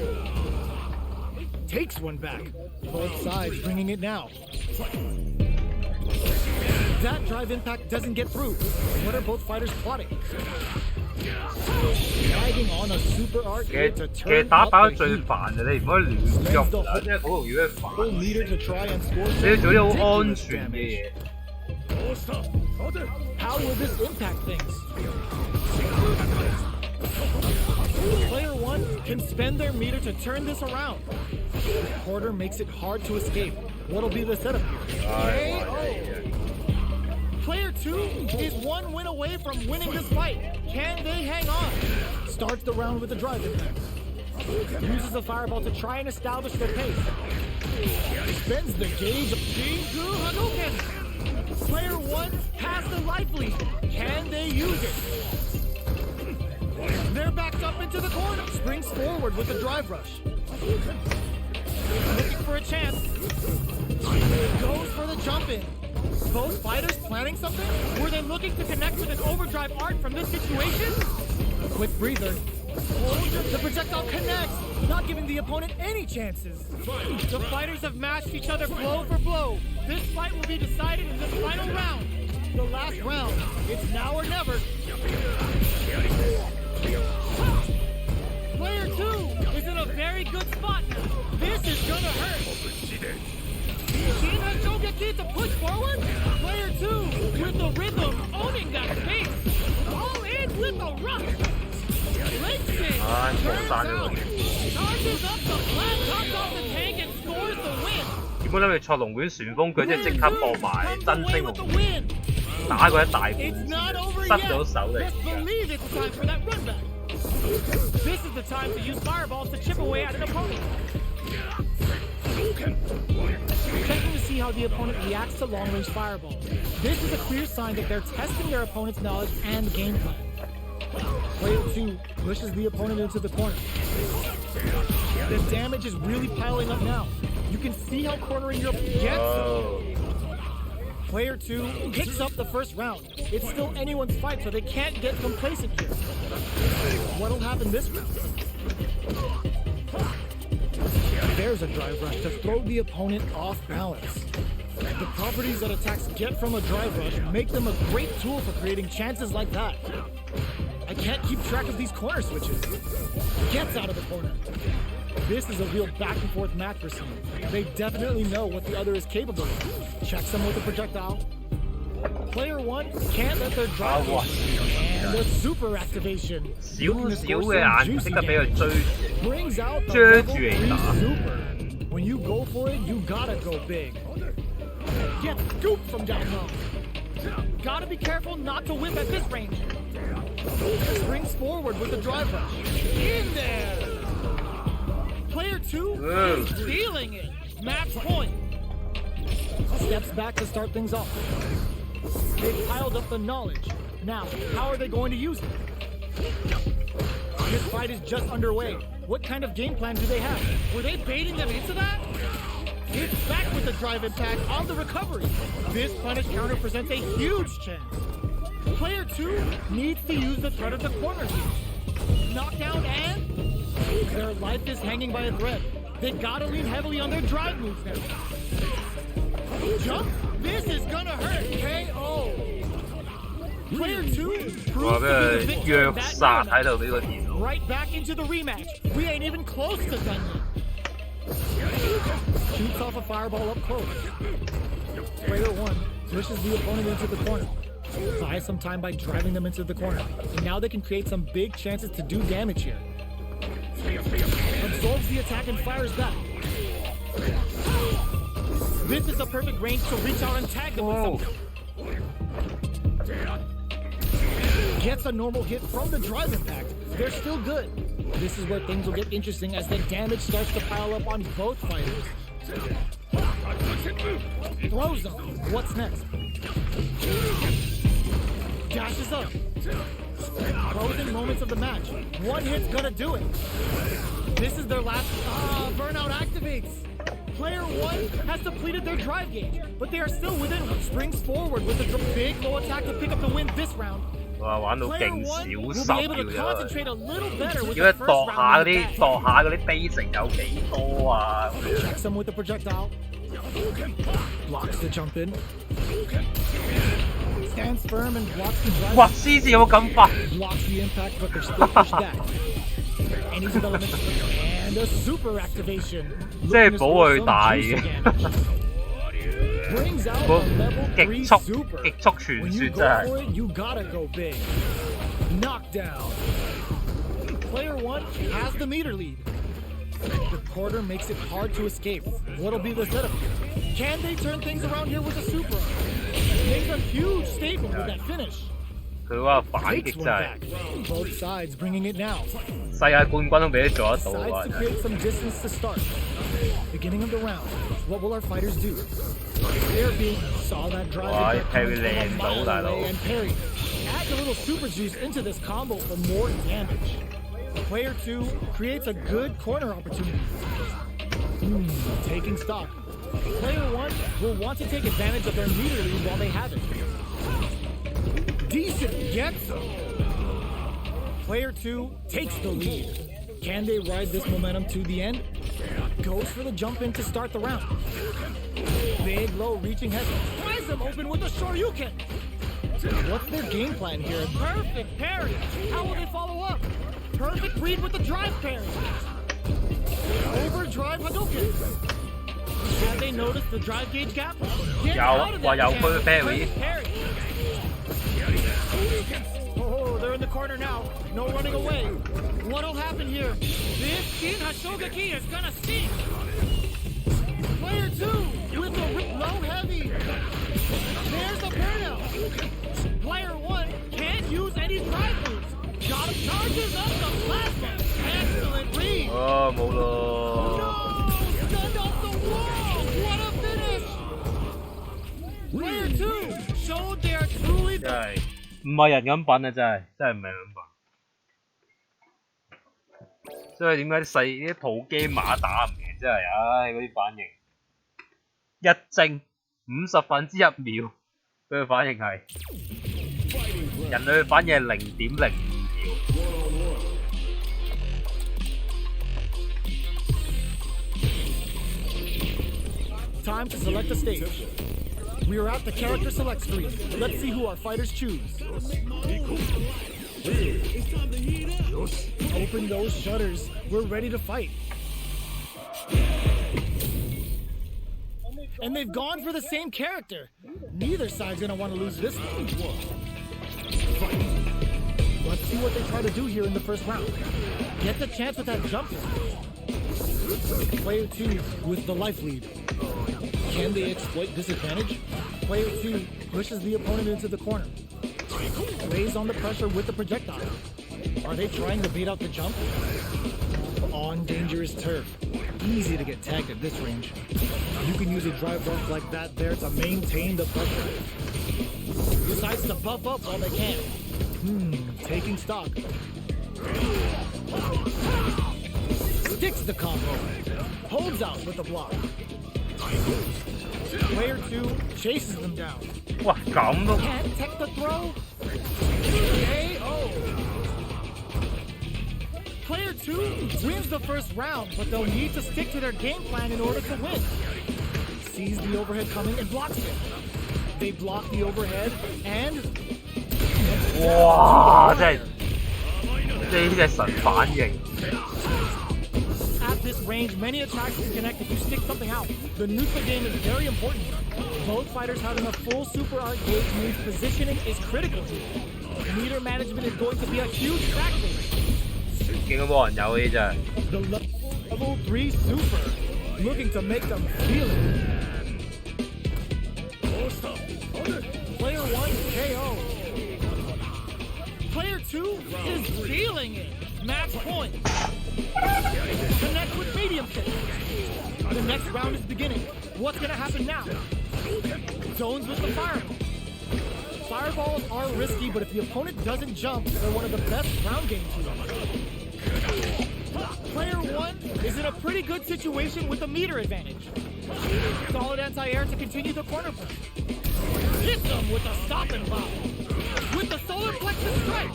Takes one back. Both sides bringing it now. That drive impact doesn't get through. What are both fighters plotting? Riding on a super arc 其 here 實 to 其實 turn 打 up 爆 the 最 heat. 煩嘅，你唔可以亂用啊，即係好容易俾佢 Full 煩。 meter to try and score 你要做啲好安 ridiculous 全嘅 damage. 嘢。How will this impact things? Player 1 can spend their meter to turn this around. The quarter makes it hard to escape. What'll be the setup here? Player 2 is one win away from winning this fight. Can they hang on? Starts the round with a drive impact. Uses a fireball to try and establish their pace. Spends the gauge. Jingu Hadouken! Player 1 has the life lead. Can they use it? They're backed up into the corner. Springs forward with a drive rush. Looking for a chance. Goes for the jump in. Both fighters planning something? Were they looking to connect with an overdrive art from this situation? A quick breather. The projectile connects, not giving the opponent any chances. The fighters have matched each other blow for blow. This fight will be decided in this final round. The last round. It's now or never. Player 2 is in a very good spot now. This is gonna hurt. Shin has Shogeki to push forward. Player 2 with the rhythm, owning that space. All in with the rush. Lynxing turns out, charges up the flat, cuts off the tank and scores the win. 點解你賽龍捲旋風佢即係即刻搏埋真星龍，打佢一大半，失咗手嚟。This is the time to use fireballs to chip away at an opponent. Checking to see how the opponent reacts to long-range fireballs. This is a clear sign that they're testing their opponent's knowledge and game plan. Player 2 pushes the opponent into the corner. The damage is really piling up now. You can see how cornering your gets. Player 2 picks up the first round. It's still anyone's fight, so they can't get complacent here. What'll happen this round? There's a drive rush to throw the opponent off balance. The properties that attacks get from a drive rush make them a great tool for creating chances like that. I can't keep track of these corner switches. Gets out of the corner. This is a real back and forth match for some. They definitely know what the other is capable of. Checks them with a projectile. Player 1 can't let their drive and the super activation. Brings out the level 3 super. When you go for it, you gotta go big. Get scooped from down low. Gotta be careful not to whip at this range. Springs forward with the drive rush. In there! Player 2 is stealing it. Match point. Steps back to start things off. They've piled up the knowledge. Now, how are they going to use it? This fight is just underway. What kind of game plan do they have? Were they baiting them into that? It's back with the drive impact on the recovery. This punish counter presents a huge chance. Player 2 needs to use the threat of the corner here. Knockdown and their life is hanging by a thread. They gotta lean heavily on their drive moves now. Jump? This is gonna hurt. KO. Player 2 proves to be the victor of that match. Right back into the rematch. We ain't even close to done yet. Shoots off a fireball up close. Player 1 pushes the opponent into the corner. Buys some time by driving them into the corner. And now they can create some big chances to do damage here. Absorbs the attack and fires back. This is a perfect range to reach out and tag them with something. Gets a normal hit from the drive impact. They're still good. This is where things will get interesting as the damage starts to pile up on both fighters. Throws them. What's next? Dashes up. Closing moments of the match. One hit's gonna do it. This is their last. Burnout activates. Player 1 has depleted their drive gauge, but they are still within. Springs forward with a big low attack to pick up the win this round. 哇，玩到勁少十秒啫，要一度下嗰啲basic有幾多啊？ Checks them with the projectile. Blocks the jump in. Stands firm and blocks the drive. 哇！獅子有冇咁快？ Blocks the impact, but they're still pushed back. Any development and a super activation. 即係保佢大嘅。brings out 個 a level 3極速 super. 極速傳 When 說 you 真 go 係 for it, you gotta go big. Knockdown. Player 1 has the meter lead. The quarter makes it hard to escape. What'll be the setup here? Can they turn things around here with a super? Make a huge statement with that finish. 佢嗰個反擊 Takes 真 one 係 back. Both sides bringing it now. 世界冠軍都俾你做得到 Decides 啊！ to 真係 create some distance to start. Beginning of the round. What will our fighters do? They're being saw that drive Wow, attack parry coming from a land, mile that away all. and parry. Adds a little super juice into this combo for more damage. Player 2 creates a good corner opportunity. Taking stock. Player 1 will want to take advantage of their meter lead while they have it. Decent gets them. Player 2 takes the lead. Can they ride this momentum to the end? Goes for the jump in to start the round. Big low reaching head. Tries them open with a Shoryuken. What's their game plan here? Perfect parry. How will they follow up? Perfect read with the drive parry. Overdrive Hadouken. Have they noticed the drive gauge gap? Get out of that有佢 channel. parry. Perfect parry. Oh, they're in the corner now. No running away. What'll happen here? This Kin Hashogaki is gonna sting. Player 2 with a low heavy. There's the burnout. Player 1 can't use any drive moves. Got him, charges up the plasma. Excellent read. 冇咯。 No! Stunned off the wall! What a finish! Player 2 showed they are truly 真係唔係人咁品啊！真係唔係咁品。所以點解啲土機馬打唔贏？真係，唉，嗰啲反應一幀1/50秒，佢嘅反應係人類嘅反應係0.05秒。Time to select a stage. We are at the character select screen. Let's see who our fighters choose. Open those shutters. We're ready to fight. And they've gone for the same character. Neither side's gonna want to lose this one. Let's see what they try to do here in the first round. Get the chance with that jump. Player 2 with the life lead. Can they exploit this advantage? Player 2 pushes the opponent into the corner. Lays on the pressure with the projectile. Are they trying to bait out the jump? On dangerous turf. Easy to get tagged at this range. You can use a drive rush like that there to maintain the pressure. Decides to buff up while they can. Taking stock. Sticks the combo. Holds out with the block. Player 2 chases them down. 哇，咁都 Can't tech the throw. KO. Player 2 wins the first round, but they'll need to stick to their game plan in order to win. Sees the overhead coming and blocks it. They block the overhead and 哇！真係呢隻神反應。 At this range, many attacks can connect if you stick something out. The neutral game is very important. Both fighters having a full super art gauge means positioning is critical. Meter management is going to be a huge factor. 見到冇人有呢真係。 The level 3 super, looking to make them feel it. Player 1 KO. Player 2 is feeling it. Match point. Connect with medium kick. The next round is beginning. What's gonna happen now? Zones with the fireball. Fireballs are risky, but if the opponent doesn't jump, they're one of the best ground game tools. Player 1 is in a pretty good situation with a meter advantage. Solid anti-air to continue the corner push. Hit them with a stop and block. With the solar plexus strike.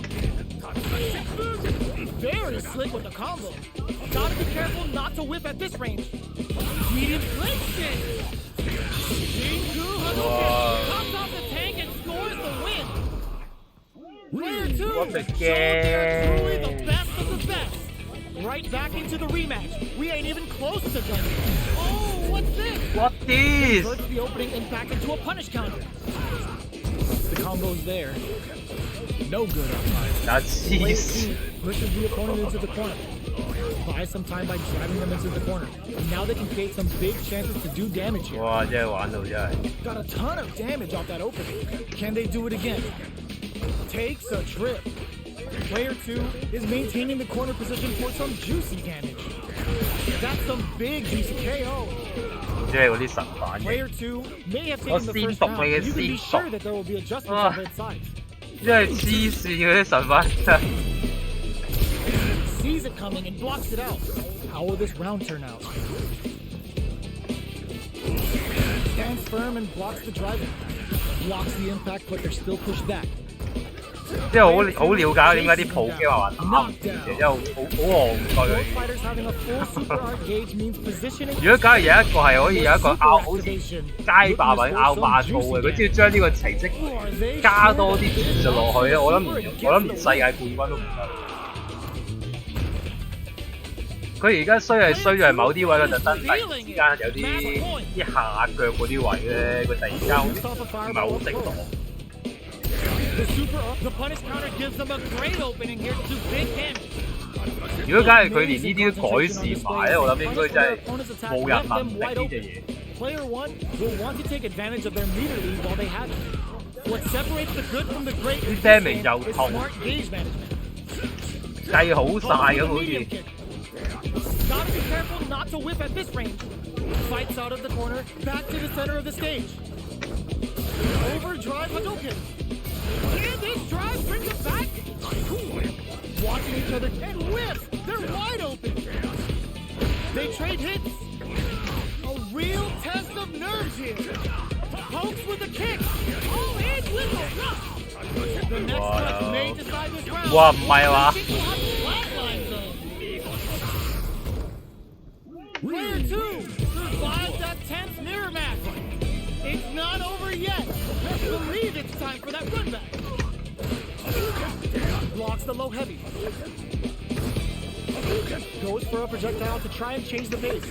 Very slick with the combo. Gotta be careful not to whiff at this range. Medium inflation. Shinku Hadouken comes off the tank and scores the win. Player 2 What the showed they're truly game. the best of the best. Right back into the rematch. We ain't even close to done. Oh, what's this? What this? Converts the opening impact into a punish counter. The combo's there. No good on time. That's Player easy. 2 pushes the opponent into the corner. Buys some time by driving them into the corner. And now they can create some big chances to do damage here. 哇！真係玩到真係。 Got a ton of damage off that opening. Can they do it again? Takes a trip. Player 2 is maintaining the corner position for some juicy damage. That's some big juicy KO. 即係嗰啲神反應， Player 2 may have 我 taken the 先 first 讀 round. 你嘅 You can be 先 sure 讀， that there will be adjustments Ah. on both sides. 真係黐線嗰啲神反應。 Sees it coming and blocks it out. How will this round turn out? Stands firm and blocks the driving. Blocks the impact, but they're still pushed back. 即係好了解點解啲普機話打唔住嘅，因為好戇居。 Both fighters having a full super art gauge means positioning. 如果假如有一個係可以有一個 Super 拗好似 activation 街霸或者拗霸操嘅，佢只要將呢個成績加多啲技術落去咧，我諗連世界冠軍都唔得。佢而家衰在某啲位，佢特登突然之間有啲下腳嗰啲位咧，佢突然間好似唔係好識講。 The punish counter gives them a great opening here to do big damage. 如果假如佢連呢啲都改善埋咧，我諗應該真係冇人能敵呢隻嘢。 Player 1 will want to take advantage of their meter lead while they have it. What separates the good from the great in this game is smart gauge management. 計好晒咁好似。 Gotta be careful not to whip at this range. Fights out of the corner, back to the center of the stage. Overdrive Hadouken. Can this drive bring them back? Watching each other and whip. They're wide open. They trade hits. A real test of nerves here. Pokes with a kick. All in with a rush. The next touch may decide this round. 哇，唔係話。 Flatline zone. Player 2 survives that tense mirror match. It's not over yet. Believe it's time for that run back. Blocks the low heavy. Goes for a projectile to try and change the pace.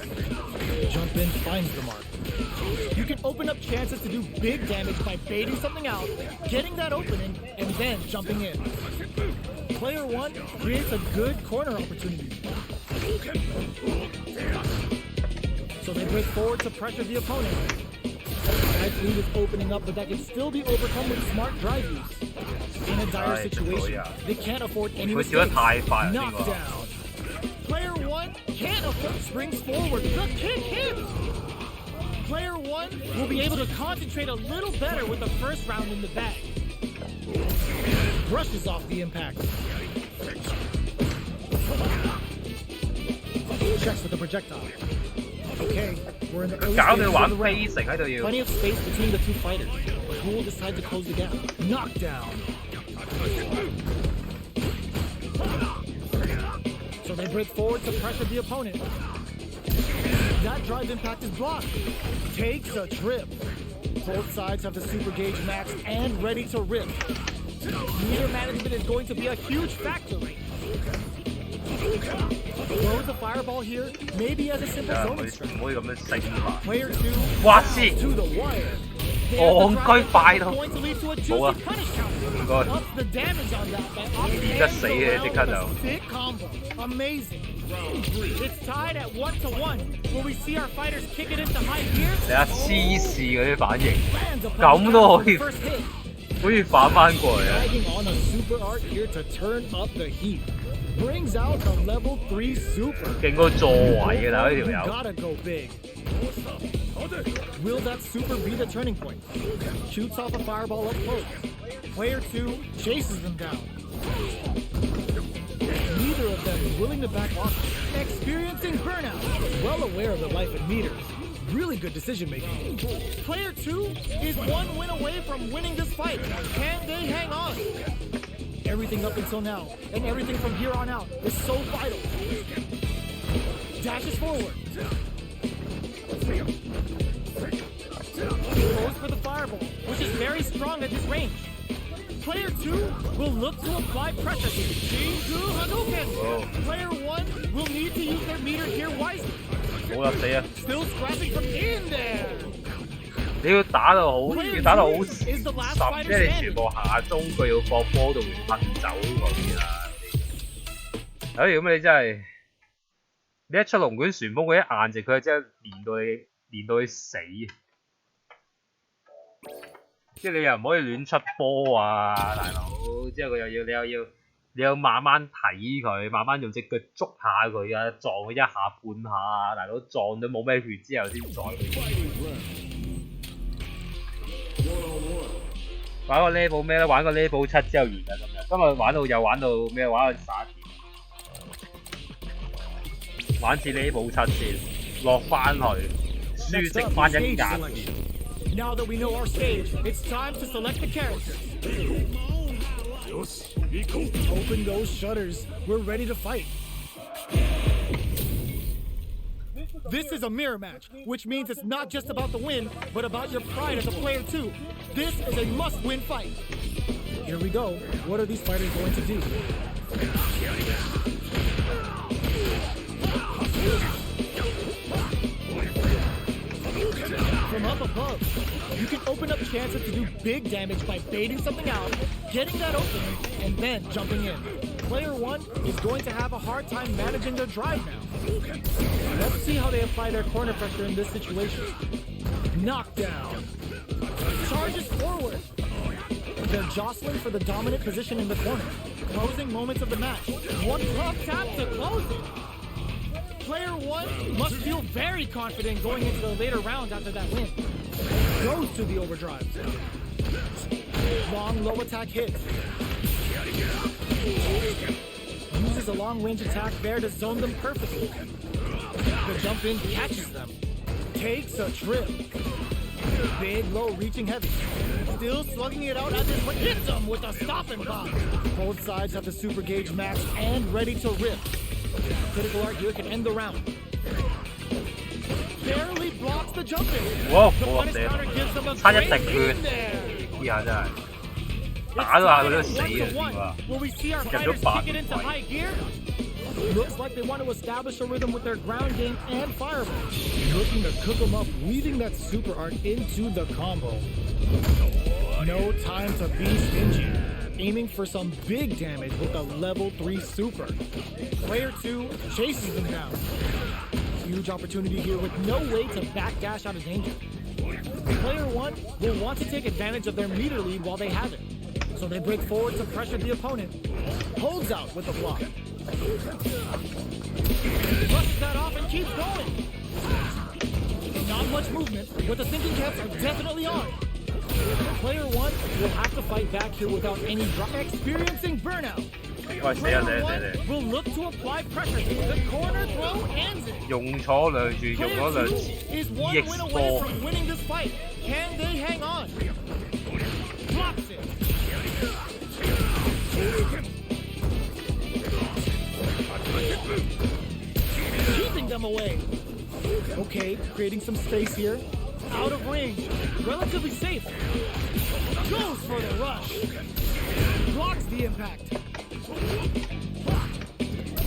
Jump in, finds the mark. You can open up chances to do big damage by baiting something out, getting that opening, and then jumping in. Player 1 creates a good corner opportunity. So they break forward to pressure the opponent. Right lead is opening up, but that can still be overcome with smart drive use. In a dire situation, they can't afford any mistakes. Knockdown. Player 1 can't afford springs forward. The kick hits. Player 1 will be able to concentrate a little better with the first round in the bag. Brushes off the impact. Checks with the projectile. Okay, we're in the early stages of the round. Plenty of space between the two fighters. Who will decide to close the gap? Knockdown. So they break forward to pressure the opponent. That drive impact is blocked. Takes a trip. Both sides have the super gauge maxed and ready to rip. Meter management is going to be a huge factor right now. Throws the fireball here, maybe as a simple zone strike. Player 2 to the wire. Going to lead to a juicy punish counter. Ups the damage on that by opting a big combo. Amazing. It's tied at 1-1. Will we see our fighters kick it into high gear? 你睇黐線嗰啲反應，咁都可以，好似反翻過嚟啊！ Dragging on a super art here to turn up the heat. Brings out the level 3 super. 勁過座位嘅啦呢條友。 Gotta go big. Will that super be the turning point? Shoots off a fireball up close. Player 2 chases them down. Neither of them is willing to back off. Experiencing burnout. Well aware of the life in meters. Really good decision making. Player 2 is one win away from winning this fight. Can they hang on? Everything up until now, and everything from here on out, is so vital. Dashes forward. Goes for the fireball, which is very strong at this range. Player 2 will look to apply pressure. Jingu Hadouken. Player 1 will need to use their meter here wisely. 冇得死啊！ Still scrapping from in there. 你要打到好，要打到好 Is the last 實， fighter 即係你 standing. 全部下中，佢要放波度噴走佢啊！哎，咁你真係，你一出龍捲旋風嗰啲硬直，佢真係連到你死。即係你又唔可以亂出波啊，大佬！之後佢你又慢慢睇佢，慢慢用隻腳捉下佢啊，撞佢一下半下啊，大佬撞到冇咩血之後先再。玩個 level 咩咧？玩個 level 7之後完啦今日玩到咩？玩到11點，玩次 level 7先，落翻去，輸剩翻一格。Now that we know our stage, it's time to select the characters. Open those shutters. We're ready to fight. This is a mirror match, which means it's not just about the win, but about your pride as a player too. This is a must-win fight. Here we go. What are these fighters going to do? From up above, you can open up chances to do big damage by baiting something out, getting that opening, and then jumping in. Player 1 is going to have a hard time managing their drive now. Let's see how they apply their corner pressure in this situation. Knockdown. Charges forward. They're jostling for the dominant position in the corner. Closing moments of the match. One club tap to close it. Player 1 must feel very confident going into the later rounds after that win. Goes to the overdrive. Long low attack hits. Uses a long range attack there to zone them perfectly. The jump in catches them. Takes a trip. Big low reaching heavy. Still slugging it out as it hits them with a stop and pop. Both sides have the super gauge maxed and ready to rip. Critical art here can end the round. Barely blocks the jump in. Wow, the punish counter gives them a great in there. 呢下真係打到下佢都死啊！ Will we see our fighters kick it into high gear? Looks like they want to establish a rhythm with their ground game and fireball. Looking to cook them up, weaving that super art into the combo. No time to be stingy. Aiming for some big damage with a level 3 super. Player 2 chases them down. Huge opportunity here with no way to backdash out of danger. Player 1 will want to take advantage of their meter lead while they have it. So they break forward to pressure the opponent. Holds out with the block. Brushes that off and keeps going. Not much movement, but the thinking caps are definitely on. Player 1 will have to fight back here without any drop. Experiencing burnout. Player 1 will look to apply pressure. The corner throw ends it. Player 2 is one win away from winning this fight. Can they hang on? Blocks it. Keeping them away. Okay, creating some space here. Out of range. Relatively safe. Goes for the rush. Blocks the impact.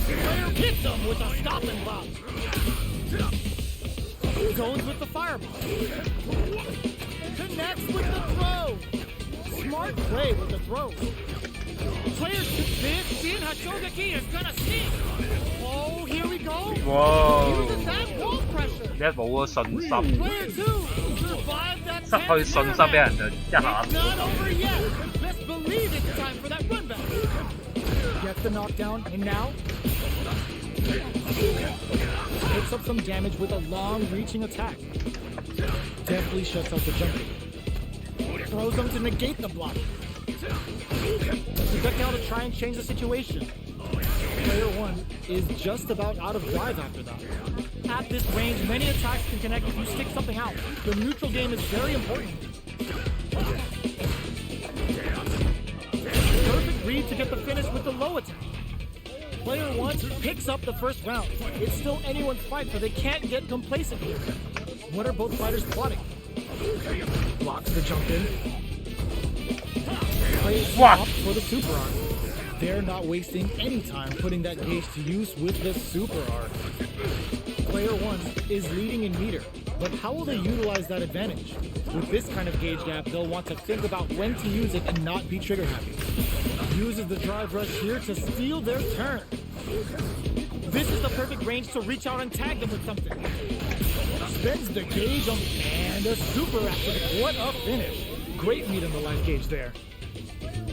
Player hits them with a stop and pop. Goes with the fireball. Connects with the throw. Smart play with the throw. Player 15 Hashogaki is gonna sneak. Oh, here we go. Whoa. Uses that wall pressure. 一冇咗信心， Player 2 survived that 失去信心俾人就一下。 It's not over yet. Best believe it's time for that run back. Gets the knockdown, and now picks up some damage with a long reaching attack. Definitely shuts out the jumping. Throws them to negate the block. Projectile to try and change the situation. Player 1 is just about out of drive after that. At this range, many attacks can connect if you stick something out. The neutral game is very important. Perfect read to get the finish with the low attack. Player 1 picks up the first round. It's still anyone's fight, so they can't get complacent here. What are both fighters plotting? Blocks the jump in. Player 2 opts for the super arm. They're not wasting any time putting that gauge to use with the super art. Player 1 is leading in meter, but how will they utilize that advantage? With this kind of gauge gap, they'll want to think about when to use it and not be trigger happy. Uses the drive rush here to steal their turn. This is the perfect range to reach out and tag them with something. Spends the gauge on and a super activate. What a finish. Great meat on the life gauge there.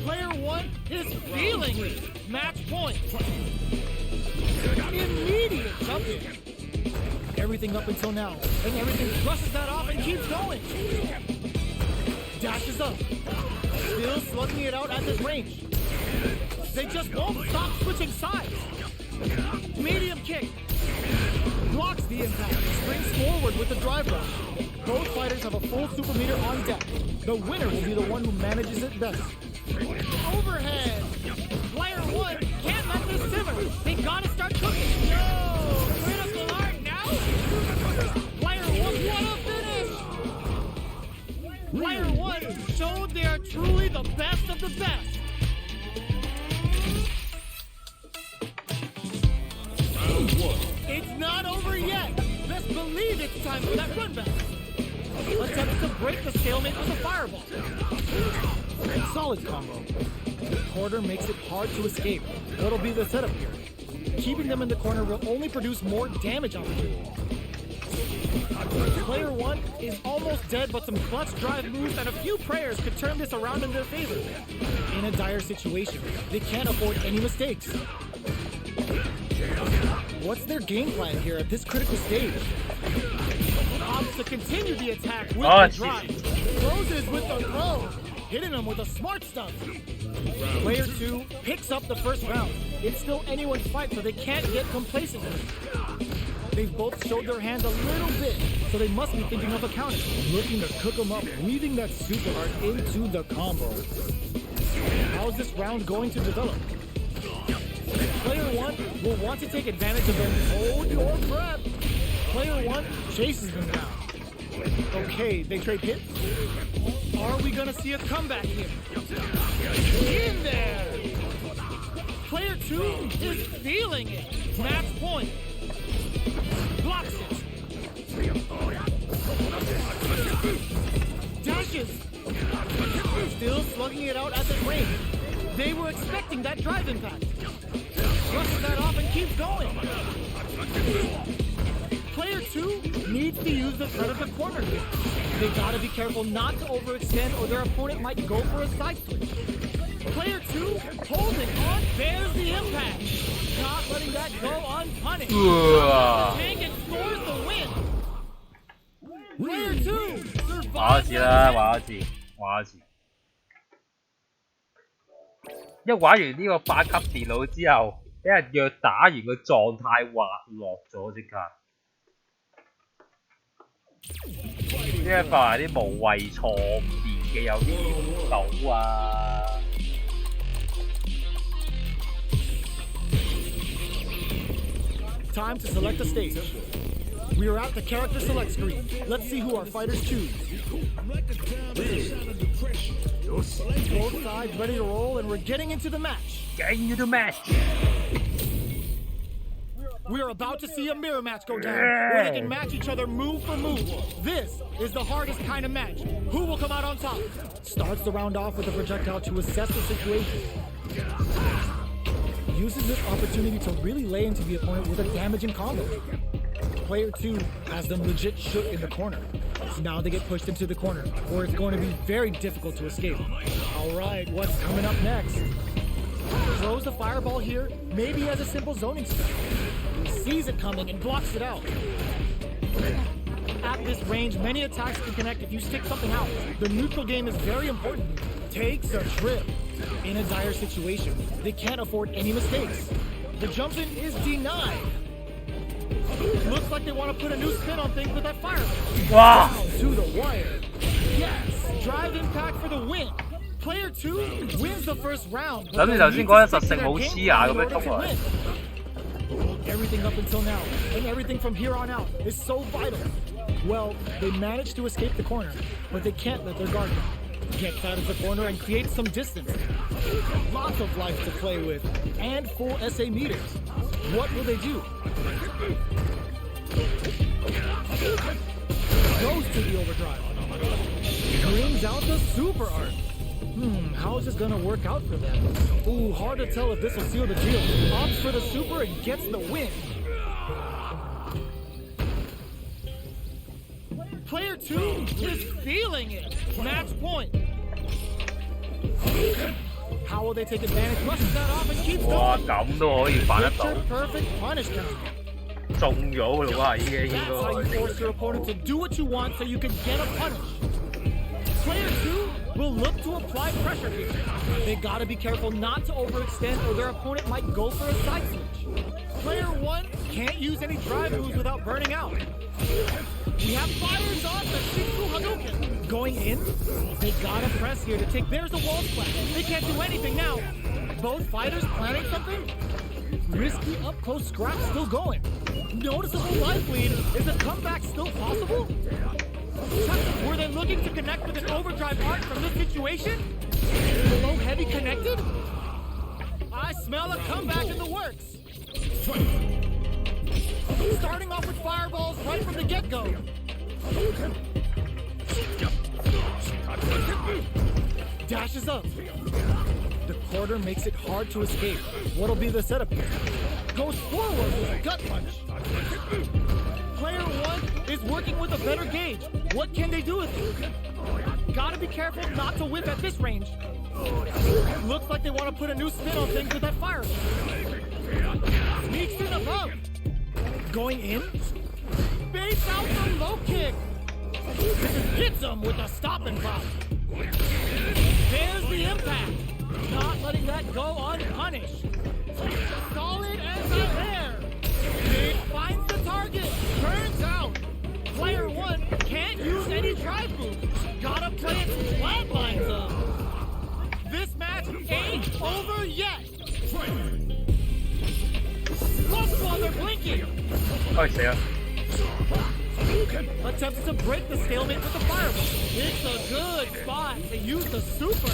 Player 1 is feeling it. Match point. Immediate jump in. Everything up until now, and everything brushes that off and keeps going. Dashes up. Still slugging it out at this range. They just won't stop switching sides. Medium kick. Blocks the impact. Springs forward with the drive rush. Both fighters have a full super meter on deck. The winner will be the one who manages it best. Overhead. Player 1 can't let this simmer. They gotta start cooking. No! Critical art now? Player 1, what a finish! Player 1 showed they are truly the best of the best. It's not over yet. Best believe it's time for that run back. Attempts to break the stalemate with a fireball. Solid combo. The corner makes it hard to escape. What'll be the setup here? Keeping them in the corner will only produce more damage opportunities. Player 1 is almost dead, but some clutch drive moves and a few prayers could turn this around in their favor. In a dire situation, they can't afford any mistakes. What's their game plan here at this critical stage? Opts to continue the attack with the drive. Closes with the throw. Hitting them with a smart stuff. Player 2 picks up the first round. It's still anyone's fight, so they can't get complacent. They've both showed their hands a little bit, so they must be thinking of a counter. Looking to cook them up, weaving that super art into the combo. How's this round going to develop? Player 1 will want to take advantage of them. Hold your breath. Player 1 chases them down. Okay, they trade hits. Are we gonna see a comeback here? In there! Player 2 is feeling it. Match point. Blocks it. Dashes. Still slugging it out at the range. They were expecting that drive impact. Brushes that off and keeps going. Player 2 needs to use the threat of the corner here. They gotta be careful not to overextend or their opponent might go for a side switch. Player 2 holding on, bears the impact. Not letting that go unpunished. Tank and scores the win. Player 2 survives.一玩完呢個8級電腦之後，俾人虐打完個狀態滑落咗即刻。呢一塊啲無謂錯誤電嘅有啲唔到啊！ Time to select a stage. We are at the character select screen. Let's see who our fighters choose. Both sides ready to roll, and we're getting into the match. We are about to see a mirror match go down, where they can match each other move for move. This is the hardest kind of match. Who will come out on top? Starts the round off with a projectile to assess the situation. Uses this opportunity to really lay into the opponent with a damaging combo. Player 2 has them legit shook in the corner. So now they get pushed into the corner, where it's going to be very difficult to escape. Alright, what's coming up next? Throws the fireball here, maybe as a simple zoning spell. Sees it coming and blocks it out. At this range, many attacks can connect if you stick something out. The neutral game is very important. Takes a trip. In a dire situation, they can't afford any mistakes. The jump in is denied. Looks like they want to put a new spin on things with that fireball. Wow! Down to the wire. Yes, drive impact for the win. Player 2 wins the first round. Everything up until now, and everything from here on out is so vital. Well, they managed to escape the corner, but they can't let their guard down. Gets out of the corner and creates some distance. Lots of life to play with, and full SA meters. What will they do? Goes to the overdrive. Brings out the super art. How is this gonna work out for them? Ooh, hard to tell if this will seal the deal. Opts for the super and gets the win. Player 2 is feeling it. Match point. How will they take advantage? Rushes that off and keeps 哇， going. 咁都可以反得到， Picture perfect punish count. 中咗㗎啦喎，已經 That's how you 應該。 force your opponent to do what you want so you can get a punish. Player 2 will look to apply pressure here. They gotta be careful not to overextend or their opponent might go for a side switch. Player 1 can't use any drive moves without burning out. We have fires on the Shinku Hadouken. Going in, they gotta press here to take. There's a wall splash. They can't do anything now. Both fighters planning something? Risky up close scrap still going. Noticeable life lead. Is a comeback still possible? Were they looking to connect with an overdrive art from this situation? Below heavy connected? I smell a comeback in the works. Starting off with fireballs right from the get-go. Dashes up. The quarter makes it hard to escape. What'll be the setup here? Goes forward with a gut punch. Player 1 is working with a better gauge. What can they do with it? Gotta be careful not to whip at this range. Looks like they want to put a new spin on things with that fire. Sneaks in above. Going in. Base out the low kick. Hits him with a stop and pop. There's the impact. Not letting that go unpunished. Solid as a hair. It finds the target. Turns out. Player 1 can't use any drive move. Gotta play it flatlines up. This match ain't over yet. Look while they're blinking. 哎死啊！ Attempts to break the stalemate with the fireball. It's a good spot to use the super.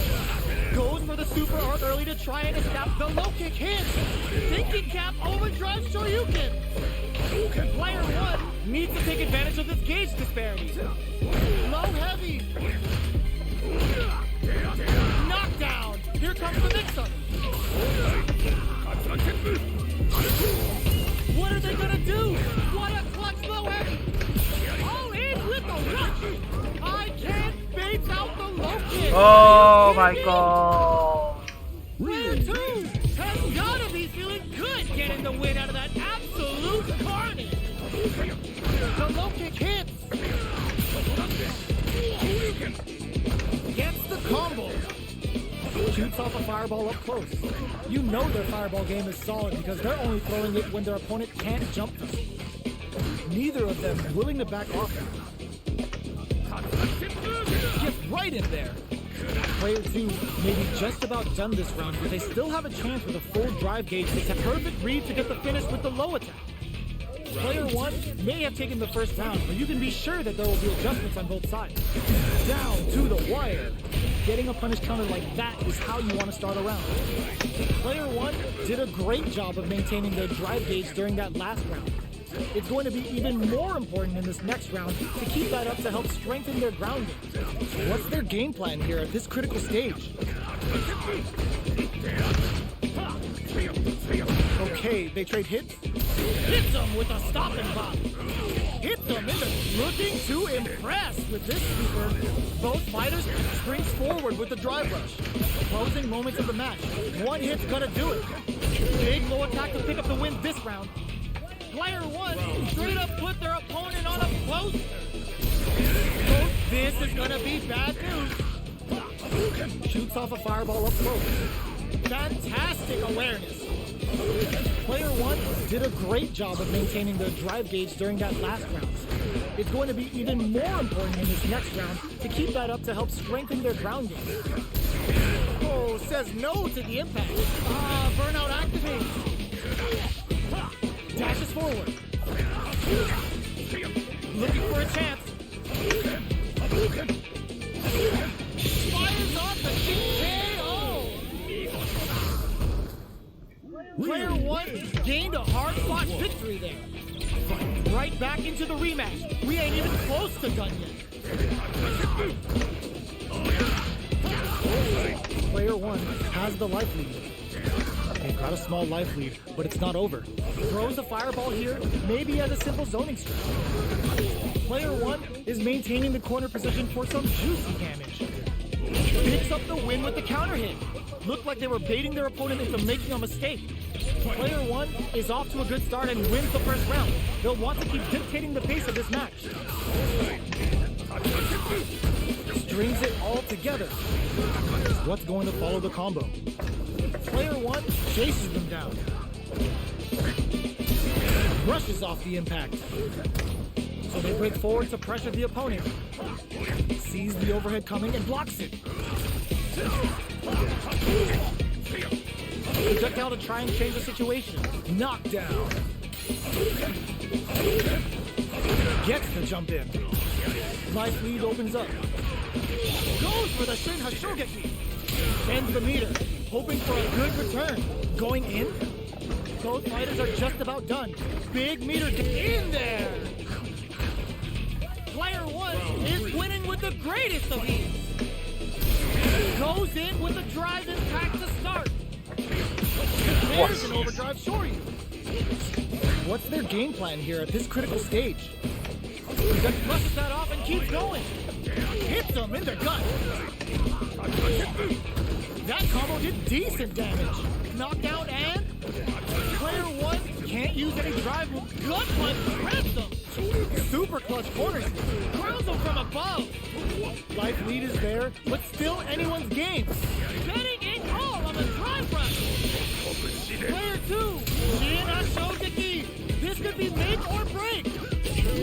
Goes for the super arc early to try and establish the low kick hits. Thinking cap overdrive Shoryuken. Player 1 needs to take advantage of this gauge disparity. Low heavy. Knockdown. Here comes the mix-up. What are they gonna do? What a clutch low heavy. All in with the rush. I can't bait out the low kick. Oh my god！ Player 2 has gotta be feeling good getting the win out of that absolute carnage. The low kick hits. Gets the combo. Shoots off a fireball up close. You know their fireball game is solid because they're only throwing it when their opponent can't jump them. Neither of them willing to back off. Get right in there. Player 2 may be just about done this round, but they still have a chance with a full drive gauge. It's a perfect read to get the finish with the low attack. Player 1 may have taken the first round, but you can be sure that there will be adjustments on both sides. Down to the wire. Getting a punish counter like that is how you want to start a round. Player 1 did a great job of maintaining their drive gauge during that last round. It's going to be even more important in this next round to keep that up to help strengthen their grounding. What's their game plan here at this critical stage? Okay, they trade hits. Hits them with a stop and pop. Hits them in the looking to impress with this super. Both fighters springs forward with the drive rush. Closing moments of the match. One hit's gonna do it. Big low attack to pick up the win this round. Player 1 straight up put their opponent on a poster. This is gonna be bad news. Shoots off a fireball up close. Fantastic awareness. Player 1 did a great job of maintaining their drive gauge during that last round. It's going to be even more important in this next round to keep that up to help strengthen their grounding. Oh, says no to the impact. Burnout activates. Dashes forward. Looking for a chance. the KO! Player 1 gained a hard-fought victory there. Right back into the rematch. We ain't even close to done yet. Player 1 has the life lead. They've got a small life lead, but it's not over. Throws a fireball here, maybe as a simple zoning strike. Player 1 is maintaining the corner position for some juicy damage. Picks up the win with the counter hit. Looked like they were baiting their opponent into making a mistake. Player 1 is off to a good start and wins the first round. They'll want to keep dictating the pace of this match. Strings it all together. What's going to follow the combo? Player 1 chases them down. Brushes off the impact. So they break forward to pressure the opponent. Sees the overhead coming and blocks it. Projectile to try and change the situation. Knockdown. Gets the jump in. Life lead opens up. Goes for the Shin Hashogeki. Sends the meter, hoping for a good return. Going in. Both fighters are just about done. Big meter in there. Player 1 is winning with the greatest of ease. Goes in with a drive impact to start. There's an overdrive Shoryu. What's their game plan here at this critical stage? Then flushes that off and keeps going. Hits them in the gut. That combo did decent damage. Knockdown and player 1 can't use any drive with gut punch grabs them. Super clutch corners. Grounds them from above. Life lead is there, but still anyone's game. Betting it all on the drive rush. Player 2, Shin Hashogeki. This could be make or break.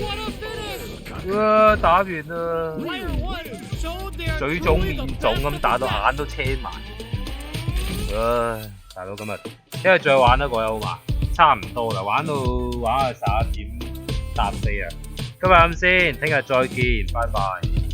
What a finish! 打完啦， Player 1 showed their 嘴腫 truly the 面腫 best 咁 of 打到 the 眼都車埋。唉，大佬今日聽日再玩一個好嘛？差唔多啦，玩到11點搭4啊！今日咁先，聽日再見，拜拜。